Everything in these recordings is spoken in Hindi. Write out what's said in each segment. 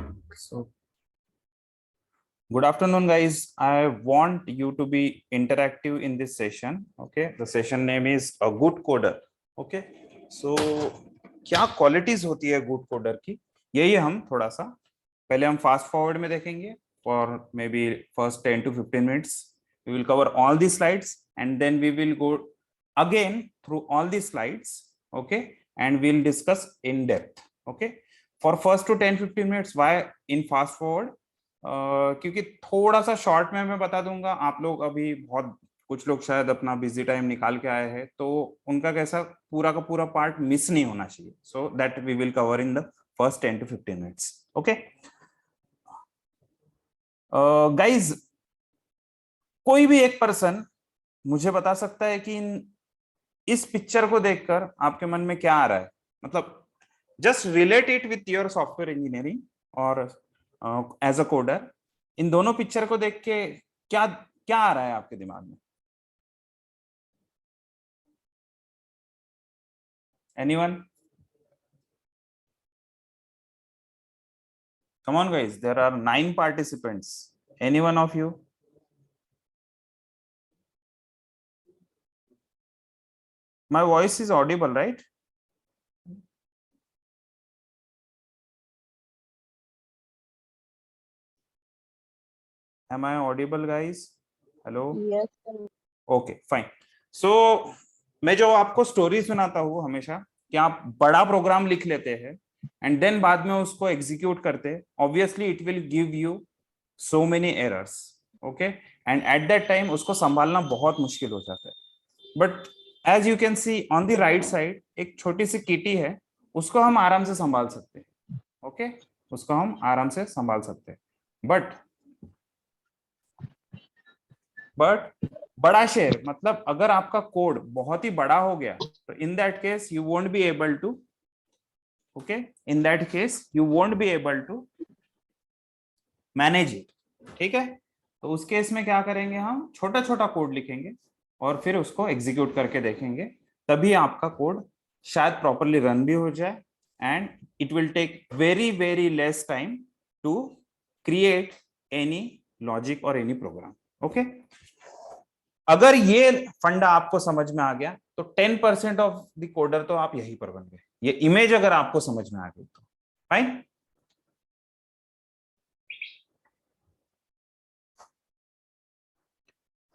So, good afternoon, guys. I want you to be interactive in this session. Okay, the session name is a good coder. Okay, so क्या क्वालिटीज होती है गुड कोडर की, यही हम थोड़ा सा पहले हम फास्ट फॉरवर्ड में देखेंगे for may be first 10 to 15 minutes. We will cover all the slides and then we will go again through all the slides. Okay, and we'll discuss in depth. Okay, for first to 10-15 minutes. Why in fast forward? क्योंकि थोड़ा सा शॉर्ट में मैं बता दूंगा, आप लोग अभी बहुत कुछ लोग शायद अपना बिजी टाइम निकाल के आए हैं, तो उनका कैसा पूरा का पूरा पार्ट मिस नहीं होना चाहिए. So that we will cover in the first 10 to 15 minutes. Okay guys, कोई भी एक पर्सन मुझे बता सकता है कि इस पिक्चर को देखकर आपके मन में क्या आ रहा है? मतलब just relate it with your software engineering और एज अ कोडर. इन दोनों पिक्चर को देख के क्या क्या आ रहा है आपके दिमाग में? Anyone? Come on guys, there are 9 participants. Anyone of you? My voice is audible, right? Am I audible, guys? Hello? Yes, sir. Okay, fine. So मैं जो आपको स्टोरी सुनाता हूँ हमेशा कि आप बड़ा प्रोग्राम लिख लेते हैं एंड देन बाद में उसको एग्जीक्यूट करते हैं, obviously it will give you so many errors. Okay, and at that time उसको संभालना बहुत मुश्किल हो जाता है. But as you can see on the right side एक छोटी सी किटी है, उसको हम आराम से संभाल सकते हैं. ओके, उसको हम आराम से संभाल सकते हैं. बट बड़ा शेयर मतलब अगर आपका कोड बहुत ही बड़ा हो गया तो in that case you won't be able to, okay, in that case you won't be able to manage it. ठीक है, तो उस केस में क्या करेंगे, हम छोटा छोटा कोड लिखेंगे और फिर उसको एग्जीक्यूट करके देखेंगे, तभी आपका कोड शायद प्रॉपरली रन भी हो जाए and it will take very very less time to create any logic और एनी प्रोग्राम. ओके, अगर ये फंडा आपको समझ में आ गया तो 10% ऑफ द कोडर तो आप यहीं पर बन गए. ये इमेज अगर आपको समझ में आ गई तो fine.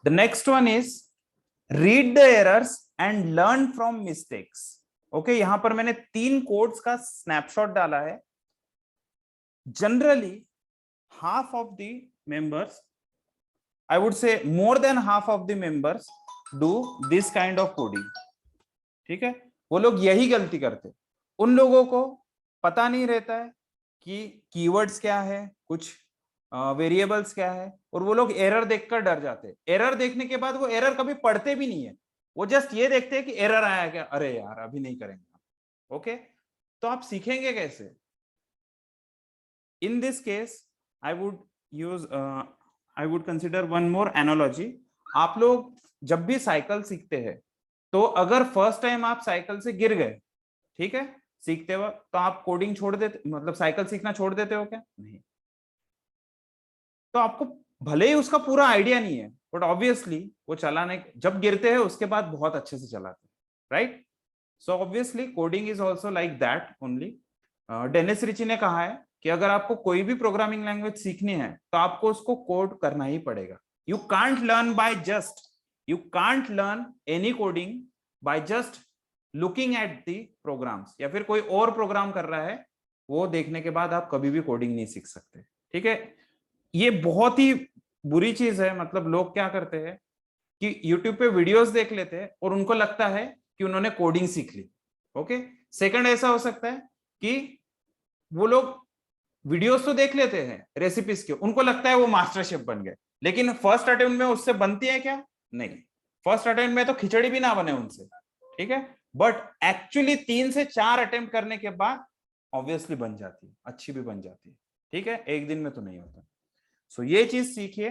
The next one is read the errors and learn from mistakes. Okay, यहां पर मैंने 3 कोड्स का स्नैपशॉट डाला है. Generally half of the members, I would say more than half of the members do this kind of coding. ठीक है, वो लोग यही गलती करते. उन लोगों को पता नहीं रहता है कि कीवर्ड्स क्या है, कुछ वेरिएबल्स क्या है, और वो लोग एरर देखकर डर जाते हैं. एरर देखने के बाद वो एरर कभी पढ़ते भी नहीं है, वो जस्ट ये देखते हैं कि एरर आया क्या, अरे यार अभी नहीं करेंगे. ओके, तो आप सीखेंगे कैसे? In this case I would use I would consider one more analogy. आप लोग जब भी साइकिल सीखते हैं तो अगर फर्स्ट टाइम आप साइकिल से गिर गए, ठीक है, सीखते वक्त, तो आप कोडिंग छोड़ देते, मतलब साइकिल सीखना छोड़ देते हो क्या? नहीं. तो आपको भले ही उसका पूरा आइडिया नहीं है, बट ऑब्वियसली वो चलाने जब गिरते हैं उसके बाद बहुत अच्छे से चलाते हैं, right? So obviously coding is also like that only. Dennis Ritchie ने कहा है कि अगर आपको कोई भी प्रोग्रामिंग लैंग्वेज सीखनी है तो आपको उसको कोड करना ही पड़ेगा. You can't learn by just, you can't learn any coding by just looking at the programs, या फिर कोई और प्रोग्राम कर रहा है वो देखने के बाद आप कभी भी कोडिंग नहीं सीख सकते. ठीक है, ये बहुत ही बुरी चीज है. मतलब लोग क्या करते हैं कि YouTube पे वीडियोस देख लेते हैं और उनको लगता है कि उन्होंने कोडिंग सीख ली. ओके, सेकंड ऐसा हो सकता है कि वो लोग वीडियोस तो देख लेते हैं रेसिपीज के, उनको लगता है वो मास्टर शेफ बन गए, लेकिन फर्स्ट अटेम्प्ट में उससे बनती है क्या? नहीं. फर्स्ट अटेम्प्ट में तो खिचड़ी भी ना बने उनसे. ठीक है, बट एक्चुअली 3 से 4 अटेम्प्ट करने के बाद ऑब्वियसली बन जाती है, अच्छी भी बन जाती है. ठीक है, एक दिन में तो नहीं होता. सो ये चीज सीखिए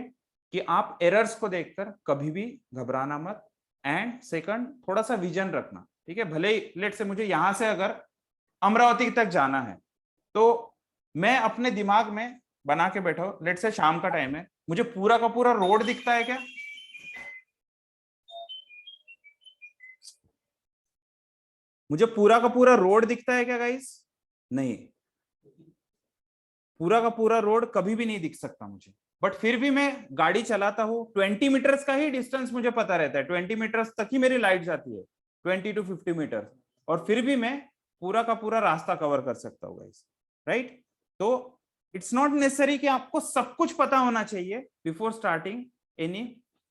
कि आप एरर्स को देखकर कभी भी घबराना मत. एंड सेकंड, थोड़ा सा विजन रखना. ठीक है, भले ही लेट से मुझे यहां से अगर अमरावती तक जाना है तो मैं अपने दिमाग में बना के बैठा हूं, लेट्स से शाम का टाइम है, मुझे पूरा का पूरा रोड दिखता है क्या? मुझे पूरा का पूरा रोड दिखता है क्या गाइस? नहीं, पूरा का पूरा रोड कभी भी नहीं दिख सकता मुझे। बट फिर भी मैं गाड़ी चलाता हूँ, 20 मीटर्स का ही डिस्टेंस मुझे पता रहता है, 20 मीटर्स तक ही मेरी लाइट जाती है, 20 to 50 मीटर, और फिर भी मैं पूरा का पूरा रास्ता कवर कर सकता हूँ गाइस, राइट? तो इट्स नॉट नेसेसरी कि आपको सब कुछ पता होना चाहिए बिफोर स्टार्टिंग एनी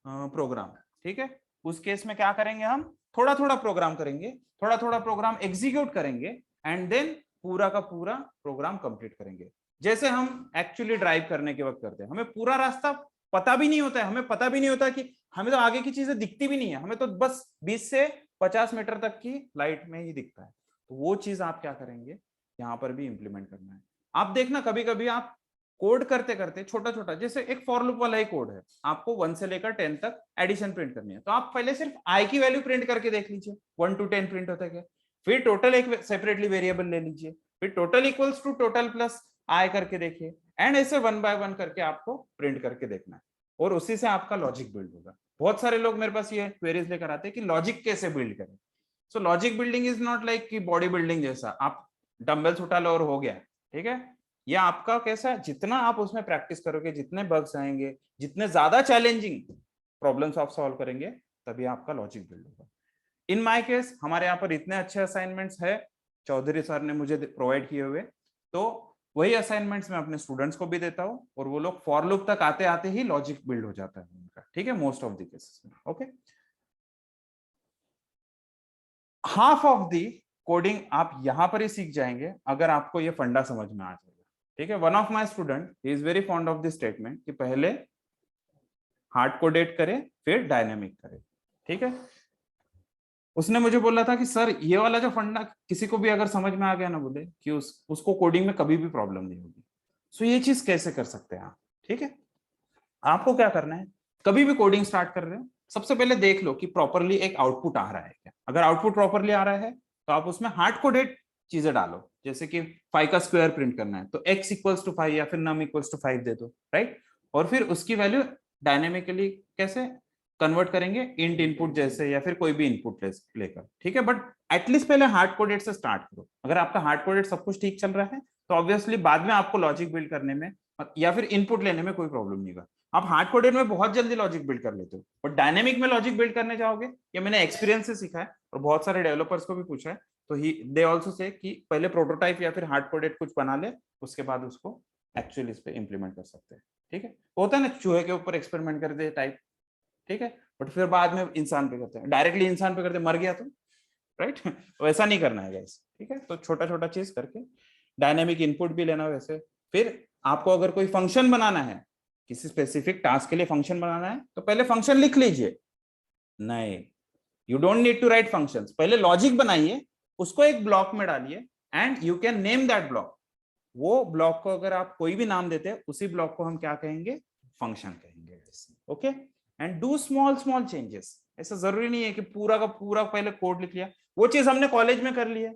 प्रोग्राम, ठीक है? उस केस में क्या करेंगे, हम थोड़ा थोड़ा प्रोग्राम करेंगे, थोड़ा थोड़ा प्रोग्राम एग्जीक्यूट करेंगे, एंड देन पूरा का पूरा प्रोग्राम कंप्लीट करेंगे। जैसे हम एक्चुअली ड्राइव करने के वक्त करते हैं, हमें पूरा रास्ता पता भी नहीं होता है, हमें पता भी नहीं होता कि हमें तो आगे की चीजें दिखती भी नहीं है, हमें तो बस 20 से 50 मीटर तक की लाइट में ही दिखता है। तो वो चीज आप क्या करेंगे, यहाँ पर भी इंप्लीमेंट करना है। आप देखना कभी कभी आप कोड करते करते छोटा छोटा, जैसे एक फॉर लूप वाला ही कोड है, आपको 1 से लेकर 10 तक एडिशन प्रिंट करनी है, तो आप पहले सिर्फ आई की वैल्यू प्रिंट करके देख लीजिए 1 to 10 प्रिंट होता है क्या। फिर टोटल एक सेपरेटली वेरिएबल ले लीजिए, फिर total equals to total plus I करके देखिए, एंड ऐसे 1 by 1 करके आपको प्रिंट करके देखना है, और उसी से आपका लॉजिक बिल्ड होगा। बहुत सारे लोग मेरे पास ये क्वेरीज लेकर आते हैं कि लॉजिक कैसे बिल्ड करें। So logic building is not like कि बॉडी बिल्डिंग जैसा आप डंबल्स उठा लो और हो गया, ठीक है? ये आपका कैसा, जितना आप उसमें प्रैक्टिस करोगे, जितने बग्स आएंगे, जितने ज्यादा चैलेंजिंग प्रॉब्लम्स आप सॉल्व करेंगे, तभी आपका लॉजिक बिल्ड होगा। इन माय केस हमारे यहाँ पर इतने अच्छे असाइनमेंट्स है, चौधरी सर ने मुझे प्रोवाइड किए हुए, तो वही असाइनमेंट्स मैं अपने स्टूडेंट्स को भी देता हूँ, और वो लोग फॉर लूप तक आते आते ही लॉजिक बिल्ड हो जाता है उनका, ठीक है, मोस्ट ऑफ द केसेस में। Okay, half of the coding आप यहां पर ही सीख जाएंगे अगर आपको ये फंडा समझ में आ जाएगा, ठीक है? One of my student is very fond of this statement कि पहले हार्ड कोडेड करे फिर डायनेमिक करे, ठीक है? उसने मुझे बोला था कि सर ये वाला जो फंडा किसी को भी अगर समझ में आ गया ना, बोले कि उसको कोडिंग में कभी भी प्रॉब्लम नहीं होगी। सो ये चीज कैसे कर सकते हैं आप, ठीक है? आपको क्या करना है, कभी भी कोडिंग स्टार्ट कर रहे हो, सबसे पहले देख लो कि प्रॉपरली एक आउटपुट आ रहा है क्या। अगर आउटपुट प्रॉपरली आ रहा है तो आप उसमें हार्ड कोडेड चीजें डालो, जैसे कि 5 का स्क्वायर प्रिंट करना है तो x इक्वल्स टू 5 या फिर num इक्वल्स टू 5 दे दो, राइट? और फिर उसकी वैल्यू डायनेमिकली कैसे कन्वर्ट करेंगे, इंट इनपुट जैसे या फिर कोई भी इनपुट लेकर, ठीक है? बट एटलीस्ट पहले हार्ड कोडेड से स्टार्ट करो। अगर आपका हार्ड कोडेड सब कुछ ठीक चल रहा है तो ऑब्वियसली बाद में आपको लॉजिक बिल्ड करने में या फिर इनपुट लेने में कोई प्रॉब्लम नहीं होगा। आप हार्ड कोडेड में बहुत जल्दी लॉजिक बिल्ड कर लेते हो, और डायनेमिक में लॉजिक बिल्ड करने जाओगे, ये मैंने एक्सपीरियंस से सीखा है और बहुत सारे डेवलपर्स को भी पूछा है, तो ही दे आल्सो से कि पहले प्रोटोटाइप या फिर हार्ड कोडेड कुछ बना ले, उसके बाद उसको एक्चुअली इस पे इंप्लीमेंट कर सकते हैं, ठीक है? होता है ना, चूहे के ऊपर एक्सपेरिमेंट कर दे टाइप, ठीक है? बट फिर बाद में इंसान पे करते हैं, डायरेक्टली इंसान पे करते मर गया तो, राइट? वैसा नहीं करना है गाइस, ठीक है? तो छोटा छोटा चीज करके डायनेमिक इनपुट भी लेना वैसे। फिर आपको अगर कोई फंक्शन बनाना है, किसी स्पेसिफिक टास्क के लिए फंक्शन बनाना है, तो पहले फंक्शन लिख लीजिए। नहीं, you don't need to write functions, पहले लॉजिक बनाइए, उसको एक ब्लॉक में डालिए, and you can name that block. वो ब्लॉक को अगर आप कोई भी नाम देते हैं, उसी ब्लॉक को हम क्या कहेंगे, फंक्शन कहेंगे, okay? And do small small changes. ऐसा जरूरी नहीं है कि पूरा का पूरा पहले कोड लिख लिया, वो चीज हमने कॉलेज में कर लिया,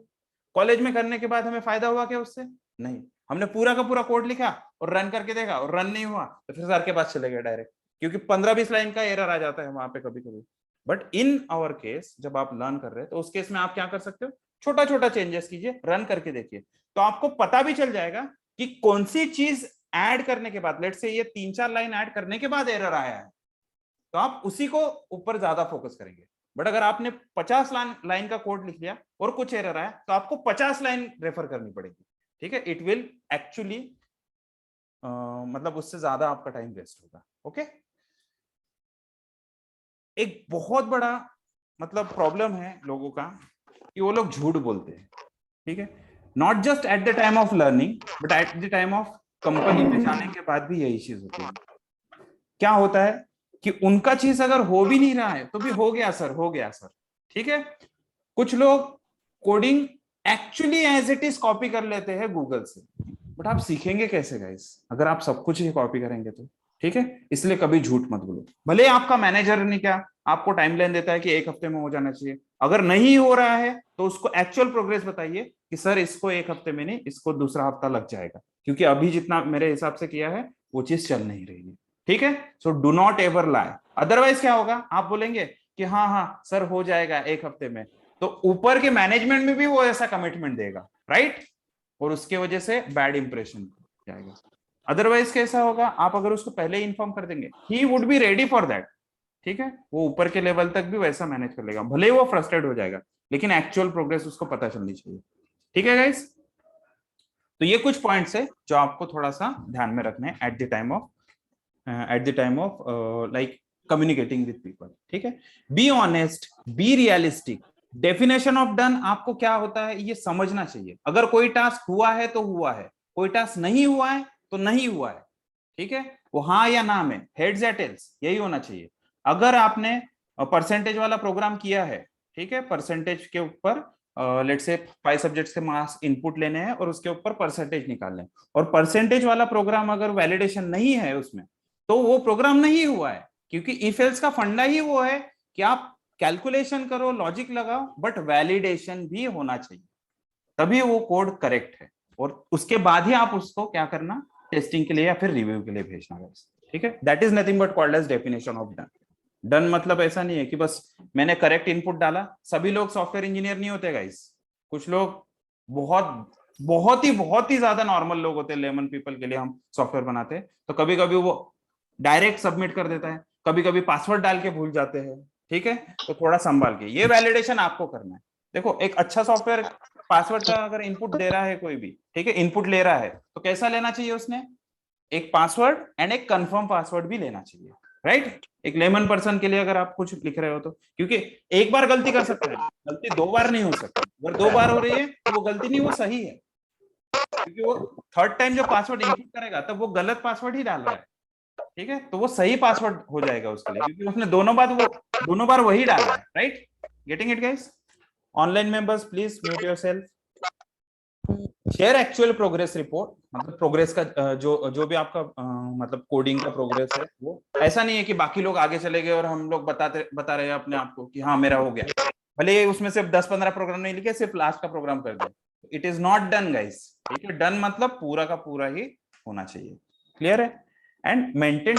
कॉलेज में करने के बाद हमें फायदा हुआ क्या उससे? नहीं, हमने पूरा का पूरा कोड लिखा और रन करके देखा और रन नहीं हुआ तो फिर सर के पास चले गए डायरेक्ट, क्योंकि 15-20 लाइन का एरर आ जाता है वहां पे कभी कभी। बट इन आवर केस जब आप लर्न कर रहे हैं तो उस केस में आप क्या कर सकते हो, छोटा छोटा चेंजेस कीजिए, रन करके देखिए, तो आपको पता भी चल जाएगा कि कौन सी चीज ऐड करने के बाद, लेट्स से ये 3-4 लाइन ऐड करने के बाद एरर आया है, तो आप उसी को ऊपर ज्यादा फोकस करेंगे। बट अगर आपने 50 लाइन का कोड लिख लिया और कुछ एरर आया तो आपको 50 लाइन रेफर करनी पड़ेगी, ठीक है? इट विल एक्चुअली मतलब उससे ज्यादा आपका टाइम वेस्ट होगा, ओके? एक बहुत बड़ा मतलब प्रॉब्लम है लोगों का कि वो लोग झूठ बोलते हैं, ठीक है? Not just at the time of learning but at the time of company में जाने के बाद भी यही चीज होती है। क्या होता है कि उनका चीज अगर हो भी नहीं रहा है तो भी हो गया सर, हो गया सर, ठीक है? कुछ लोग coding actually as it is copy कर लेते हैं गूगल से, बट आप सीखेंगे कैसे गाइस अगर आप सब कुछ ही कॉपी करेंगे तो? ठीक है, इसलिए कभी झूठ मत बोलो। भले आपका मैनेजर ने क्या आपको टाइमलाइन देता है कि 1 हफ्ते में हो जाना चाहिए, अगर नहीं हो रहा है तो उसको एक्चुअल प्रोग्रेस बताइए कि सर इसको 1 हफ्ते में नहीं, इसको दूसरा हफ्ता लग जाएगा, क्योंकि अभी जितना मेरे हिसाब से किया है वो चीज चल नहीं रही है। ठीक है, so do not ever lie. Otherwise क्या होगा, आप बोलेंगे कि हाँ हाँ सर हो जाएगा 1 हफ्ते में, तो ऊपर के मैनेजमेंट में भी वो ऐसा कमिटमेंट देगा, राइट, और उसके वजह से बैड इंप्रेशन जाएगा। अदरवाइज कैसा होगा, आप अगर उसको पहले ही इन्फॉर्म कर देंगे, he would be ready for that. ठीक है, वो ऊपर के लेवल तक भी वैसा मैनेज कर लेगा, भले ही वो फ्रस्ट्रेट हो जाएगा, लेकिन एक्चुअल प्रोग्रेस उसको पता चलनी चाहिए। ठीक है गाइस, तो ये कुछ पॉइंट्स है जो आपको थोड़ा सा ध्यान में रखने हैं at the time of like communicating with people. ठीक है, be honest, be realistic. Definition of done आपको क्या होता है ये समझना चाहिए। अगर कोई टास्क हुआ है तो हुआ है, कोई टास्क नहीं हुआ है तो नहीं हुआ है। ठीक है, वो हाँ या ना में, हेड्स या टेल्स, यही होना चाहिए। अगर आपने परसेंटेज वाला प्रोग्राम किया है, ठीक है, परसेंटेज के ऊपर लेट से 5 सब्जेक्ट्स के मार्क्स इनपुट लेने हैं और उसके ऊपर परसेंटेज निकालने हैं, और परसेंटेज वाला प्रोग्राम अगर वैलिडेशन नहीं है उसमें, तो वो प्रोग्राम नहीं हुआ है। क्योंकि इफ एल्स का फंडा ही वो है कि आप कैलकुलेशन करो, लॉजिक लगाओ, बट वैलिडेशन भी होना चाहिए, तभी वो कोड करेक्ट है, और उसके बाद ही आप उसको क्या करना, टेस्टिंग के लिए या फिर रिव्यू के लिए भेजना है। ठीक है, that is nothing but called as definition of done. Done मतलब ऐसा नहीं है कि बस मैंने करेक्ट इनपुट डाला। सभी लोग सॉफ्टवेयर इंजीनियर नहीं होते गाइस, कुछ लोग बहुत बहुत ही ज्यादा नॉर्मल लोग होते हैं, लेमन पीपल के लिए हम सॉफ्टवेयर बनाते हैं, तो कभी कभी वो डायरेक्ट सबमिट कर देता है, कभी कभी पासवर्ड डाल के भूल जाते हैं। ठीक है, तो थोड़ा संभाल के ये वैलिडेशन आपको करना है। देखो, एक अच्छा सॉफ्टवेयर पासवर्ड का अगर इनपुट दे रहा है कोई भी, ठीक है, इनपुट ले रहा है, तो कैसा लेना चाहिए उसने, एक पासवर्ड एंड एक कंफर्म पासवर्ड भी लेना चाहिए, राइट। एक लेमन पर्सन के लिए अगर आप कुछ लिख रहे हो तो, क्योंकि एक बार गलती कर सकते हैं, गलती 2 बार नहीं हो सकती। अगर 2 बार हो रही है तो वो गलती नहीं, वो सही है, क्योंकि वो थर्ड टाइम जो पासवर्ड इनपुट करेगा तब वो गलत पासवर्ड ही डाल रहा है। ठीक है, तो वो सही पासवर्ड हो जाएगा उसके लिए, क्योंकि उसने दोनों बार वही डाला है, right. Getting it guys? Online members please mute yourself. Share actual progress report, मतलब प्रोग्रेस का जो जो भी आपका मतलब कोडिंग का प्रोग्रेस है, वो ऐसा नहीं है कि बाकी लोग आगे चले गए और हम लोग बता रहे हैं अपने आप को कि हाँ मेरा हो गया, भले उसमें सिर्फ 10-15 प्रोग्राम नहीं लिखे, सिर्फ लास्ट का प्रोग्राम कर दिया, it is not done guys. ठीक है, डन मतलब पूरा का पूरा ही होना चाहिए। क्लियर है? And maintain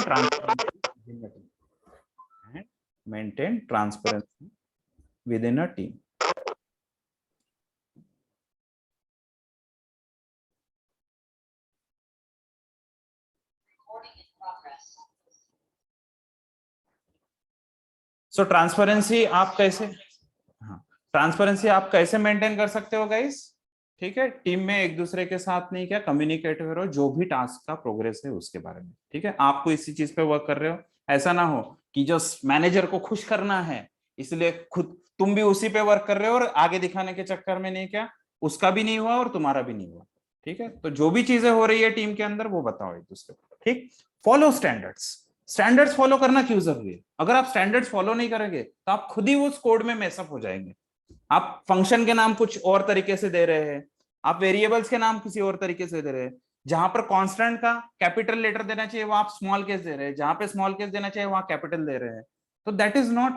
transparency with in a team. So transparency आप कैसे, हाँ, ट्रांसपेरेंसी आप कैसे मेंटेन कर सकते हो गाइस? ठीक है, टीम में एक दूसरे के साथ नहीं, क्या कम्युनिकेट करो जो भी टास्क का प्रोग्रेस है उसके बारे में। ठीक है, आपको इसी चीज पे वर्क कर रहे हो, ऐसा ना हो कि जो मैनेजर को खुश करना है इसलिए खुद तुम भी उसी पे वर्क कर रहे हो, और आगे दिखाने के चक्कर में नहीं, क्या उसका भी नहीं हुआ और तुम्हारा भी नहीं हुआ। ठीक है, तो जो भी चीजें हो रही है टीम के अंदर वो बताओ एक दूसरे को। ठीक, फॉलो स्टैंडर्ड्स। स्टैंडर्ड्स फॉलो करना क्यों जरूरी है? अगर आप स्टैंडर्ड्स फॉलो नहीं करेंगे तो आप खुद ही उस कोड में मैसअप हो जाएंगे। आप फंक्शन के नाम कुछ और तरीके से दे रहे हैं, आप वेरिएबल्स के नाम किसी और तरीके से दे रहे हैं, जहां पर कांस्टेंट का कैपिटल लेटर देना चाहिए वहां आप स्मॉल केस दे रहे हैं, जहां पे स्मॉल केस देना चाहिए वहां कैपिटल दे रहे हैं, तो that is not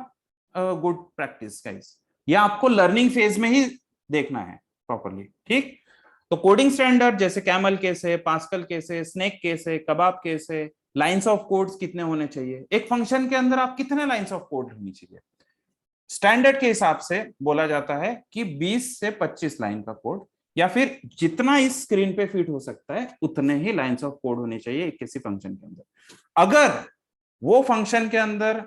good practice guys. ये आपको लर्निंग फेज में ही देखना है प्रॉपरली। ठीक, तो कोडिंग स्टैंडर्ड जैसे कैमल केस है, पास्कल केस है, स्नेक केस है, कबाब केस है, लाइंस ऑफ कोड्स कितने होने चाहिए, एक फंक्शन के अंदर आप कितने लाइंस ऑफ कोड होनी चाहिए, स्टैंडर्ड के हिसाब से बोला जाता है कि 20 से 25 लाइन का कोड, या फिर जितना इस स्क्रीन पे फिट हो सकता है उतने ही लाइंस ऑफ कोड होने चाहिए किसी फंक्शन के अंदर। अगर वो फंक्शन के अंदर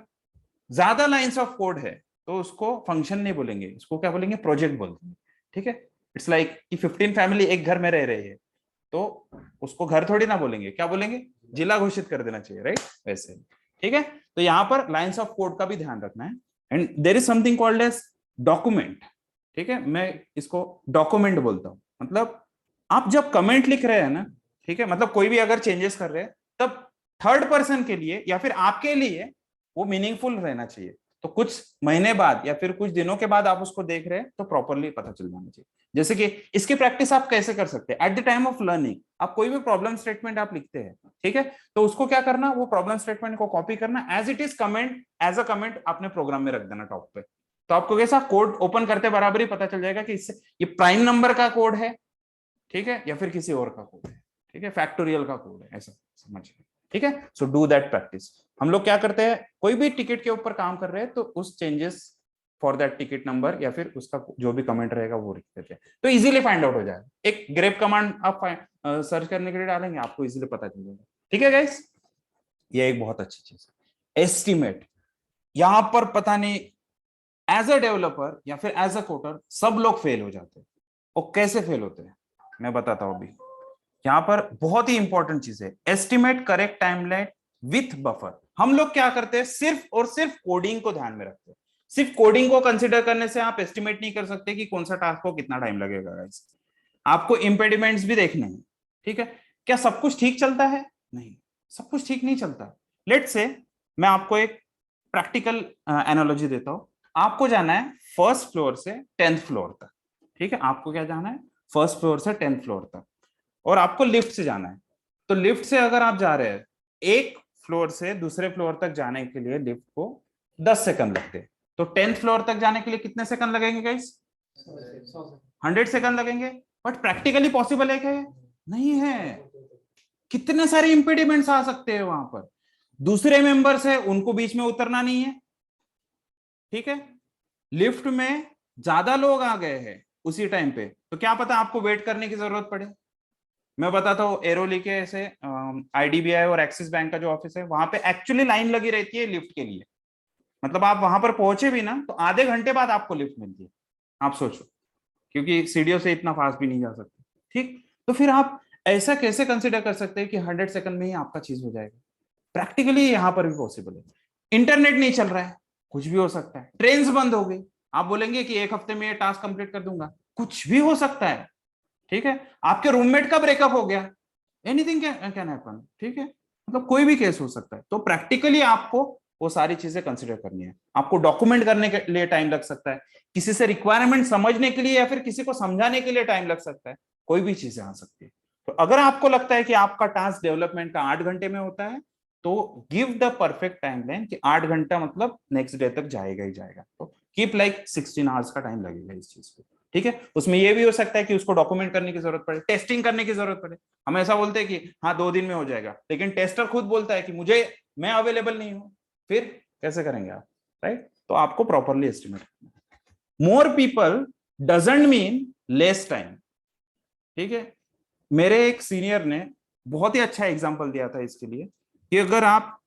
ज्यादा लाइंस ऑफ कोड है तो उसको फंक्शन नहीं बोलेंगे, उसको क्या बोलेंगे, प्रोजेक्ट बोलते हैं। ठीक है, इट्स लाइक कि 15 फैमिली एक घर में रह रही है तो उसको घर थोड़ी ना बोलेंगे, क्या बोलेंगे, जिला घोषित कर देना चाहिए, राइट, वैसे। ठीक है, तो यहां पर लाइंस ऑफ कोड का भी ध्यान रखना है। And there is something called as document. ठीक है, मैं इसको डॉक्यूमेंट बोलता हूं, मतलब आप जब कमेंट लिख रहे हैं ना, ठीक है, मतलब कोई भी अगर चेंजेस कर रहे हैं तब थर्ड पर्सन के लिए या फिर आपके लिए वो मीनिंगफुल रहना चाहिए। तो कुछ महीने बाद या फिर कुछ दिनों के बाद आप उसको देख रहे हैं तो प्रॉपरली पता चल जाना चाहिए। जैसे कि इसकी प्रैक्टिस आप कैसे कर सकते हैं, at the time of learning आप कोई भी प्रॉब्लम स्टेटमेंट आप लिखते हैं, ठीक है, तो उसको क्या करना, वो प्रॉब्लम स्टेटमेंट को कॉपी करना, as it is comment, as a comment आपने प्रोग्राम में रख देना टॉप पे। तो आपको कैसा कोड ओपन करते बराबर ही पता चल जाएगा कि इससे ये प्राइम नंबर का कोड है, ठीक है, या फिर किसी और का कोड है, ठीक है, फैक्टोरियल का कोड है, ऐसा समझिए, ठीक है। So do that practice. हम लोग क्या करते हैं, कोई भी टिकट के ऊपर काम कर रहे हैं तो उस changes for that ticket number या फिर उसका जो भी कमेंट रहेगा वो लिख देते हैं, तो इजीली फाइंड आउट हो जाएगा। एक ग्रेप कमांड आप सर्च करने के लिए डालेंगे, आपको इजीली पता चल जाएगा, ठीक है गाइस। ये एक बहुत अच्छी चीज है। एस्टिमेट, यहां पर पता नहीं एज अ डेवलपर या फिर एज अ कोडर सब लोग फेल हो जाते हैं। और कैसे फेल होते हैं मैं बताता हूं अभी। यहां पर बहुत ही इंपॉर्टेंट चीज है, estimate correct timeline with buffer. हम लोग क्या करते हैं, सिर्फ और सिर्फ कोडिंग को ध्यान में रखते हैं। सिर्फ कोडिंग को कंसीडर करने से आप एस्टिमेट नहीं कर सकते कि कौन सा टास्क को कितना टाइम लगेगा गाइस। आपको इंपेडिमेंट्स भी देखने हैं, ठीक है। क्या सब कुछ ठीक चलता है? नहीं, सब कुछ ठीक नहीं चलता। लेट से मैं आपको एक प्रैक्टिकल एनालॉजी देता हूं। आपको जाना है फर्स्ट फ्लोर से 10th फ्लोर तक, ठीक है, आपको क्या जाना है, फर्स्ट फ्लोर से 10th फ्लोर तक, और आपको लिफ्ट से जाना है। तो लिफ्ट से अगर आप जा रहे हैं, एक फ्लोर से दूसरे फ्लोर तक जाने के लिए लिफ्ट को 10 सेकंड लगते हैं। तो 10th फ्लोर तक जाने के लिए कितने सेकंड लगेंगे गाइस? 100 सेकंड लगेंगे। बट प्रैक्टिकली पॉसिबल है क्या? नहीं है। कितने सारे इंपेडिमेंट्स आ सकते हैं वहां पर। दूसरे मेंबर्स है, उनको बीच में उतरना नहीं है, ठीक है। लिफ्ट में ज्यादा लोग आ गए हैं उसी टाइम पे, तो क्या पता आपको वेट करने की जरूरत पड़े। मैं बताता हूँ, एरोली के ऐसे आईडीबीआई और एक्सिस बैंक का जो ऑफिस है, वहां पे एक्चुअली लाइन लगी रहती है लिफ्ट के लिए। मतलब आप वहां पर पहुंचे भी ना तो आधे घंटे बाद आपको लिफ्ट मिलती है। आप सोचो, क्योंकि सीढ़ियों से इतना फास्ट भी नहीं जा सकते, ठीक। तो फिर आप ऐसा कैसे कंसिडर कर सकते हैं कि 100 सेकंड में ही आपका चीज हो जाएगा? प्रैक्टिकली यहां पर भी पॉसिबल है। इंटरनेट नहीं चल रहा है, कुछ भी हो सकता है। ट्रेन बंद हो गई, आप बोलेंगे कि एक हफ्ते में ये टास्क कंप्लीट कर दूंगा, कुछ भी हो सकता है, ठीक है। आपके रूममेट का ब्रेकअप हो गया, एनीथिंग कैन हैपन, ठीक है। मतलब कोई भी केस हो सकता है। तो प्रैक्टिकली आपको वो सारी चीजें कंसिडर करनी है। आपको डॉक्यूमेंट करने के लिए टाइम लग सकता है, किसी से रिक्वायरमेंट समझने के लिए या फिर किसी को समझाने के लिए टाइम लग सकता है, कोई भी चीजें आ सकती है। तो अगर आपको लगता है कि आपका टास्क डेवलपमेंट का 8 घंटे में होता है, तो गिव द परफेक्ट टाइमलाइन कि 8 घंटा मतलब नेक्स्ट डे तक जाएगा ही जाएगा। तो कीप लाइक 16 आवर्स का टाइम लगेगा इस चीज को, ठीक है। उसमें यह भी हो सकता है कि उसको डॉक्यूमेंट करने की जरूरत पड़े, टेस्टिंग करने की जरूरत पड़े। हम ऐसा बोलते हैं कि हाँ 2 दिन में हो जाएगा, लेकिन टेस्टर खुद बोलता है कि मैं अवेलेबल नहीं हूं, फिर कैसे करेंगे आप, राइट। तो आपको प्रॉपरली एस्टिमेट करना है। More people doesn't mean less time, ठीक है। मेरे एक सीनियर ने बहुत ही अच्छा एग्जाम्पल दिया था इसके लिए, कि अगर आप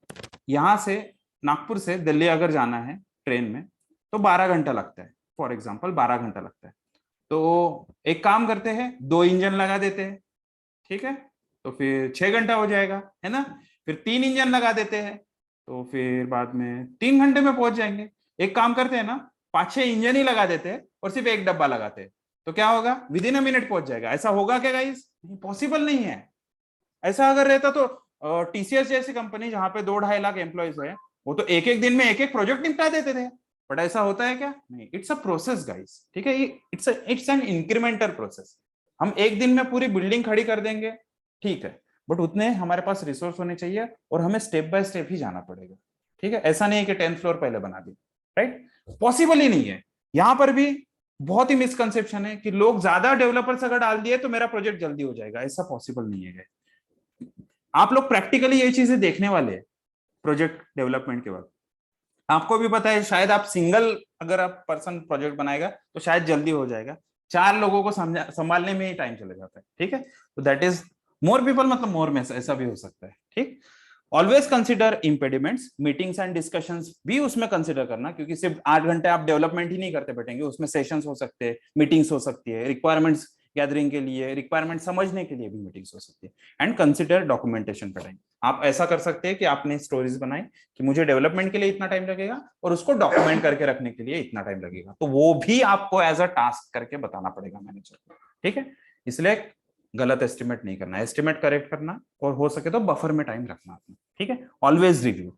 यहां से नागपुर से दिल्ली अगर जाना है ट्रेन में, तो 12 घंटा लगता है, फॉर एग्जाम्पल 12 घंटा लगता है। तो एक काम करते हैं, 2 इंजन लगा देते हैं, ठीक है, तो फिर 6 घंटा हो जाएगा, है ना। फिर 3 इंजन लगा देते हैं, तो फिर बाद में 3 घंटे में पहुंच जाएंगे। एक काम करते हैं ना, 5-6 इंजन ही लगा देते हैं और सिर्फ एक डब्बा लगाते हैं, तो क्या होगा, विद इन अ मिनट पहुंच जाएगा। ऐसा होगा क्या गाइस? पॉसिबल नहीं है। ऐसा अगर रहता तो टीसीएस जैसी कंपनी जहां पे 2-2.5 लाख एम्प्लॉयज है, वो तो एक एक दिन में एक एक प्रोजेक्ट निपटा देते थे। बट ऐसा होता है क्या? नहीं, इट्स अ प्रोसेस गाइस, ठीक है। It's an incremental process. हम एक दिन में पूरी बिल्डिंग खड़ी कर देंगे, ठीक है, बट उतने हमारे पास रिसोर्स होने चाहिए और हमें स्टेप बाय स्टेप ही जाना पड़ेगा, ठीक है। ऐसा नहीं है कि 10th फ्लोर पहले बना दी, राइट, पॉसिबल ही नहीं है। यहां पर भी बहुत ही मिसकंसेप्शन है कि लोग ज्यादा डेवलपर्स अगर डाल दिए तो मेरा प्रोजेक्ट जल्दी हो जाएगा, ऐसा पॉसिबल नहीं है। आप लोग प्रैक्टिकली ये चीजें देखने वाले हैं प्रोजेक्ट डेवलपमेंट के वक्त। आपको भी पता है, शायद आप सिंगल अगर आप पर्सन प्रोजेक्ट बनाएगा तो शायद जल्दी हो जाएगा, 4 लोगों को संभालने में ही टाइम चले जाता है, ठीक है। तो दैट इज मोर पीपल, मतलब मोर में ऐसा भी हो सकता है, ठीक। Always consider impediments, meetings and discussions भी उसमें कंसिडर करना, क्योंकि सिर्फ 8 घंटे आप डेवलपमेंट ही नहीं करते बैठेंगे, उसमें सेशंस हो सकते हैं, मीटिंग्स हो सकती है, रिक्वायरमेंट्स गैदरिंग के लिए, रिक्वायरमेंट समझने के लिए भी मीटिंग्स हो सकती है। एंड कंसिडर डॉक्यूमेंटेशन का टाइम। आप ऐसा कर सकते हैं कि आपने स्टोरीज बनाई कि मुझे डेवलपमेंट के लिए इतना टाइम लगेगा और उसको डॉक्यूमेंट करके रखने के लिए इतना टाइम लगेगा, तो वो भी आपको एज अ टास्क करके बताना पड़ेगा मैनेजर को, ठीक है। इसलिए गलत एस्टिमेट नहीं करना, एस्टिमेट करेक्ट करना, और हो सके तो बफर में टाइम रखना, ठीक है। Always review.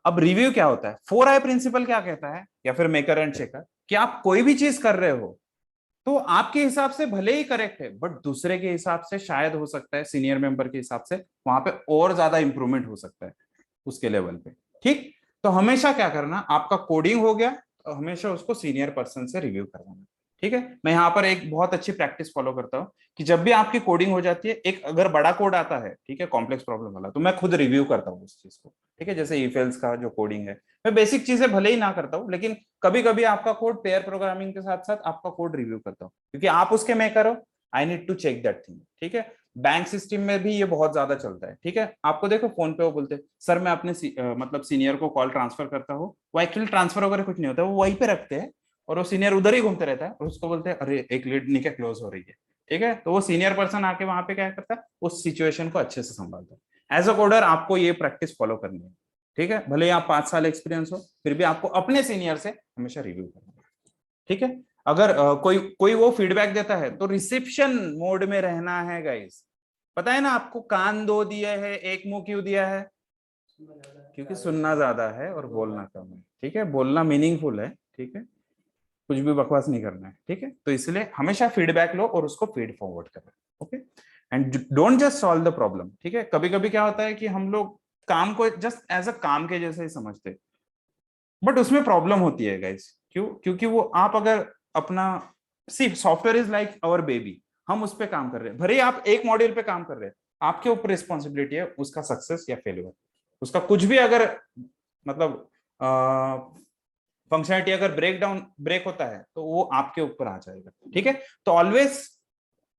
अब रिव्यू क्या होता है, 4I प्रिंसिपल क्या कहता है, या फिर मेकर एंड चेकर, कि आप कोई भी चीज कर रहे हो तो आपके हिसाब से भले ही करेक्ट है, बट दूसरे के हिसाब से शायद हो सकता है, सीनियर मेंबर के हिसाब से वहां पे और ज्यादा इंप्रूवमेंट हो सकता है उसके लेवल पे। ठीक, तो हमेशा क्या करना, आपका कोडिंग हो गया तो हमेशा उसको सीनियर पर्सन से रिव्यू करवाना। ठीक है, मैं यहाँ पर एक बहुत अच्छी प्रैक्टिस फॉलो करता हूँ कि जब भी आपकी कोडिंग हो जाती है, एक अगर बड़ा कोड आता है, ठीक है, कॉम्प्लेक्स प्रॉब्लम वाला, तो मैं खुद रिव्यू करता हूँ उस चीज को। ठीक है, जैसे इफ-एल्स का जो कोडिंग है, मैं बेसिक चीजें भले ही ना करता हूँ, लेकिन कभी कभी आपका कोड पेयर प्रोग्रामिंग के साथ साथ आपका कोड रिव्यू करता हूँ, क्योंकि आप उसके मेकर हो। I need to check that thing. ठीक है, बैंक सिस्टम में भी ये बहुत ज्यादा चलता है। ठीक है, आपको देखो फोन पे वो बोलते हैं सर मैं अपने मतलब सीनियर को कॉल ट्रांसफर करता हूँ, वो एक्चुअली ट्रांसफर वगैरह कुछ नहीं होता, वो वहीं पे रखते हैं और वो सीनियर उधर ही घूमते रहता है, और उसको बोलते हैं अरे एक लीड निकल क्लोज हो रही है। ठीक है, तो वो सीनियर पर्सन आके वहां पे क्या करता है, उस सिचुएशन को अच्छे से संभालता है। एज अ कोडर आपको ये प्रैक्टिस फॉलो करनी है। ठीक है, भले ही आप 5 साल एक्सपीरियंस हो, फिर भी आपको अपने सीनियर से हमेशा रिव्यू करना है। ठीक है, अगर कोई कोई वो फीडबैक देता है तो रिसेप्शन मोड में रहना है गाइस। पता है ना आपको, कान दो दिए है, एक मुंह क्यों दिया है, क्योंकि सुनना ज्यादा है और बोलना कम है। ठीक है, बोलना मीनिंगफुल है। ठीक है, कुछ भी बकवास नहीं करना है। ठीक है, तो इसलिए हमेशा फीडबैक लो और उसको फीड फॉरवर्ड करो। Okay, and don't just solve the problem. ठीक है, कभी कभी क्या होता है कि हम लोग काम को जस्ट एज अ काम के जैसे ही समझते, बट उसमें प्रॉब्लम होती है गाइस। क्यों? क्योंकि वो आप अगर अपना, see software is like our baby, हम उस पर काम कर रहे हैं, भले ही आप एक मॉड्यूल पे काम कर रहे हैं, आपके ऊपर रिस्पॉन्सिबिलिटी है उसका सक्सेस या फेलियर। उसका कुछ भी अगर मतलब फंक्शनलिटी अगर ब्रेक होता है तो वो आपके ऊपर आ जाएगा। ठीक है, तो always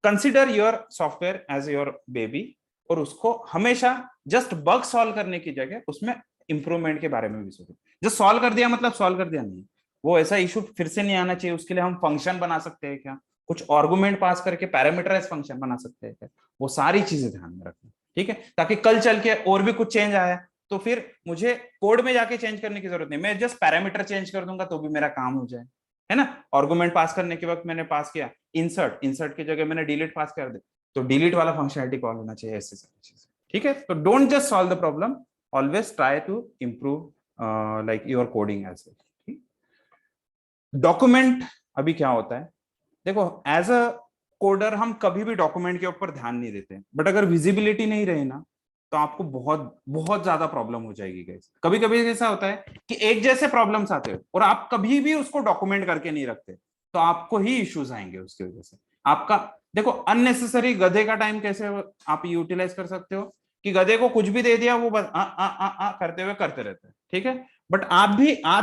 consider your software as your baby, और उसको हमेशा जस्ट बग सॉल्व करने की जगह उसमें इंप्रूवमेंट के बारे में भी सोचो। जो सॉल्व कर दिया मतलब सॉल्व कर दिया नहीं, वो ऐसा इशू फिर से नहीं आना चाहिए। उसके लिए हम फंक्शन बना सकते हैं क्या, कुछ आर्गुमेंट पास करके पैरामीटराइज फंक्शन बना सकते हैं क्या, वो सारी चीजें ध्यान में रखना। ठीक है, ताकि कल चल के और भी कुछ चेंज आया तो फिर मुझे कोड में जाके चेंज करने की जरूरत नहीं, मैं जस्ट पैरामीटर चेंज कर दूंगा तो भी मेरा काम हो जाए। है ना, आर्गुमेंट पास करने के वक्त मैंने पास किया इंसर्ट, इंसर्ट की जगह मैंने डिलीट पास कर दे, तो डिलीट वाला फंक्शनलिटी कॉल होना चाहिए, ऐसे सारी चीजें। ठीक है, तो don't just solve the problem, always try to improve like your coding as well. Document, अभी क्या होता है, देखो एज अ कोडर हम कभी भी डॉक्यूमेंट के ऊपर ध्यान नहीं देते, बट अगर विजिबिलिटी नहीं रही ना तो आपको बहुत बहुत ज्यादा प्रॉब्लम हो जाएगी गाइस। कभी कभी ऐसा होता है कि एक जैसे प्रॉब्लम्स आते हो और आप कभी भी उसको डॉक्यूमेंट करके नहीं रखते, तो आपको ही इश्यूज आएंगे उसकी वजह से। आपका देखो अननेसेसरी गधे का टाइम कैसे आप यूटिलाइज कर सकते हो, कि गधे को कुछ भी दे दिया वो बस आ करते हुए करते रहते हैं। ठीक है, बट आप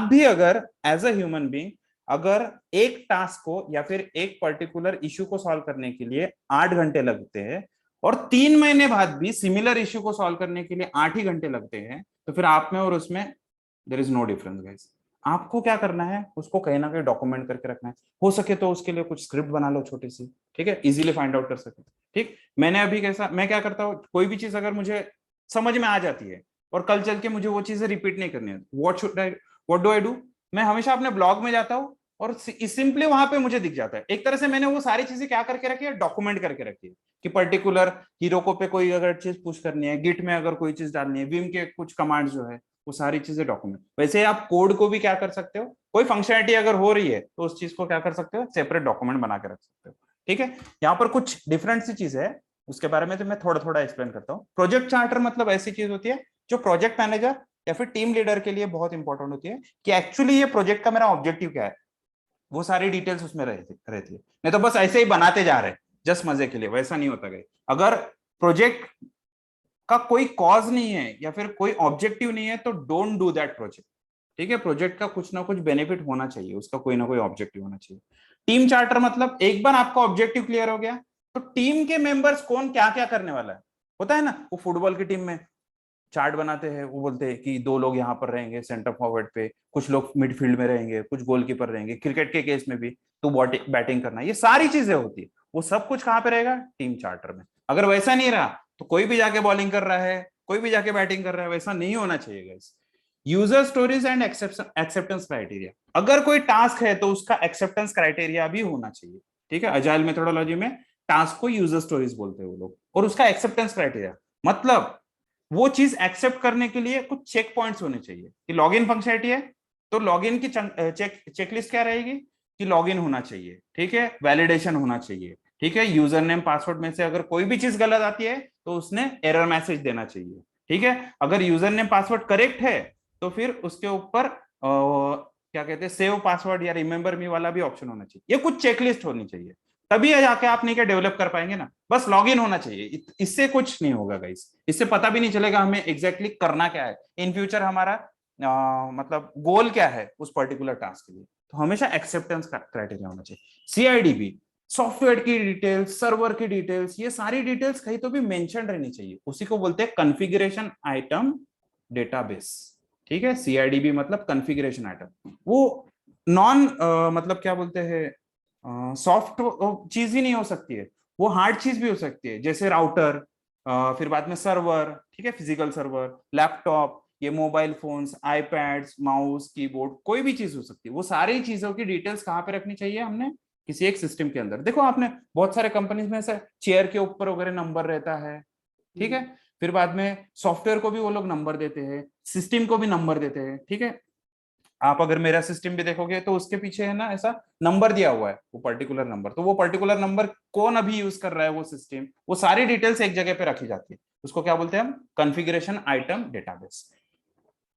भी अगर एज अ ह्यूमन बीइंग अगर एक टास्क को या फिर एक पर्टिकुलर इश्यू को सॉल्व करने के लिए 8 घंटे लगते हैं, और 3 महीने बाद भी सिमिलर इश्यू को सॉल्व करने के लिए 8 ही घंटे लगते हैं, तो फिर आप में और उसमें there is no difference guys. आपको क्या करना है, उसको कहीं ना कहीं डॉक्यूमेंट करके रखना है, हो सके तो उसके लिए कुछ स्क्रिप्ट बना लो छोटी सी। ठीक है, इजीली फाइंड आउट कर सके। ठीक, मैंने अभी कैसा, मैं क्या करता हूँ, कोई भी चीज अगर मुझे समझ में आ जाती है और कल चल के मुझे वो चीजें रिपीट नहीं करनी है, व्हाट डू आई डू, मैं हमेशा अपने ब्लॉग में जाता हूँ और सिंपली वहां पे मुझे दिख जाता है। एक तरह से मैंने वो सारी चीजें क्या करके रखी है, डॉक्यूमेंट करके रखी है, कि पर्टिकुलर हीरो को पे कोई अगर चीज पुश करनी है, गिट में अगर कोई चीज डालनी है, विम के कुछ कमांड जो है, वो सारी चीजें डॉक्यूमेंट। वैसे आप कोड को भी क्या कर सकते हो, कोई फंक्शनलिटी अगर हो रही है तो उस चीज को क्या कर सकते हो, सेपरेट डॉक्यूमेंट बना के रख सकते हो। ठीक है, यहाँ पर कुछ डिफरेंट सी चीज है, उसके बारे में तो मैं थोड़ा थोड़ा एक्सप्लेन करता हूँ। प्रोजेक्ट चार्टर मतलब ऐसी चीज होती है जो प्रोजेक्ट मैनेजर या फिर टीम लीडर के लिए बहुत इंपॉर्टेंट होती है, कि एक्चुअली ये प्रोजेक्ट का मेरा ऑब्जेक्टिव क्या है, वो सारी डिटेल्स उसमें रहती है। नहीं तो बस ऐसे ही बनाते जा रहे हैं जस्ट मजे के लिए, वैसा नहीं होता गई। अगर प्रोजेक्ट का कोई कॉज नहीं है या फिर कोई ऑब्जेक्टिव नहीं है तो डोंट डू दैट प्रोजेक्ट। ठीक है, प्रोजेक्ट का कुछ ना कुछ बेनिफिट होना चाहिए, उसका कोई ना कोई ऑब्जेक्टिव होना चाहिए। टीम चार्टर मतलब एक बार आपका ऑब्जेक्टिव क्लियर हो गया तो टीम के मेंबर्स कौन क्या क्या करने वाला है। होता है ना, वो फुटबॉल की टीम में चार्ट बनाते हैं, वो बोलते हैं कि 2 लोग यहाँ पर रहेंगे सेंटर फॉरवर्ड पे, कुछ लोग मिडफील्ड में रहेंगे, कुछ गोलकीपर रहेंगे, क्रिकेट के केस में भी तो बैटिंग करना, ये सारी चीजें होती है। वो सब कुछ कहाँ पे रहेगा, टीम चार्टर में। अगर वैसा नहीं रहा तो कोई भी जाके बॉलिंग कर रहा है, कोई भी जाके बैटिंग कर रहा है, वैसा नहीं होना चाहिए guys. User stories and acceptance criteria, अगर कोई टास्क है तो उसका एक्सेप्टेंस क्राइटेरिया भी होना चाहिए। ठीक है, अजाइल मेथोडोलॉजी में टास्क को यूजर स्टोरीज बोलते हैं वो लोग, और उसका एक्सेप्टेंस क्राइटेरिया मतलब वो चीज एक्सेप्ट करने के लिए कुछ चेक पॉइंट्स होने चाहिए कि लॉगिन फंक्शनलिटी है तो लॉगिन की चेकलिस्ट क्या रहेगी कि लॉगिन होना चाहिए, ठीक है, वैलिडेशन होना चाहिए, ठीक है, यूजर नेम पासवर्ड में से अगर कोई भी चीज गलत आती है तो उसने एरर मैसेज देना चाहिए, ठीक है, अगर यूजर नेम पासवर्ड करेक्ट है तो फिर उसके ऊपर क्या कहते हैं सेव पासवर्ड या रिमेंबर मी वाला भी ऑप्शन होना चाहिए। ये कुछ चेकलिस्ट होनी चाहिए, तभी जाके आप नहीं क्या डेवलप कर पाएंगे ना। बस लॉगिन होना चाहिए, इससे कुछ नहीं होगा गाइस, इससे पता भी नहीं चलेगा हमें एग्जैक्टली करना क्या है इन फ्यूचर, हमारा मतलब गोल क्या है उस पर्टिकुलर टास्क के लिए। तो हमेशा एक्सेप्टेंस क्राइटेरिया होना चाहिए। सीआईडीबी, सॉफ्टवेयर की डिटेल्स, सर्वर की डिटेल्स, ये सारी डिटेल्स कहीं तो भी मेंशन रहनी चाहिए, उसी को बोलते हैं कॉन्फ़िगरेशन आइटम डेटाबेस, ठीक है। सीआईडीबी मतलब कॉन्फ़िगरेशन आइटम, वो नॉन मतलब क्या बोलते हैं सॉफ्ट चीज ही नहीं हो सकती है, वो हार्ड चीज भी हो सकती है, जैसे राउटर, फिर बाद में सर्वर, ठीक है, फिजिकल सर्वर, लैपटॉप, ये mobile phones, iPads, mouse, keyboard, कोई भी चीज हो सकती है। वो सारी चीजों की डिटेल्स कहाँ पे रखनी चाहिए हमने, किसी एक सिस्टम के अंदर। देखो आपने बहुत सारे कंपनीज में ऐसे चेयर के ऊपर वगैरह नंबर रहता है, ठीक है, फिर बाद में सॉफ्टवेयर को भी वो लोग नंबर देते हैं, सिस्टम को भी नंबर देते हैं, ठीक है। आप अगर मेरा सिस्टम भी देखोगे तो उसके पीछे है ना ऐसा नंबर दिया हुआ है, वो पर्टिकुलर नंबर, तो वो पर्टिकुलर नंबर कौन अभी यूज कर रहा है वो सिस्टम, वो सारी डिटेल्स एक जगह पे रखी जाती है, उसको क्या बोलते हैं हम, कॉन्फ़िगरेशन आइटम डेटाबेस।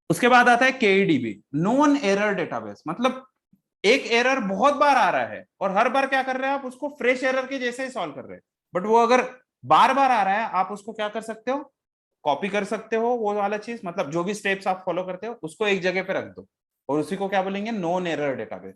उसके बाद आता है केईडीबी, नोन एरर डेटाबेस, मतलब एक एरर बहुत बार आ रहा है और हर बार क्या कर रहे हैं आप उसको फ्रेश एरर के जैसे ही सॉल्व कर रहे हैं, बट वो अगर बार बार आ रहा है आप उसको क्या कर सकते हो, कॉपी कर सकते हो वो वाला चीज, मतलब जो भी स्टेप्स आप फॉलो करते हो उसको एक जगह पे रख दो और उसी को क्या बोलेंगे, नॉन एरर डेटाबेस।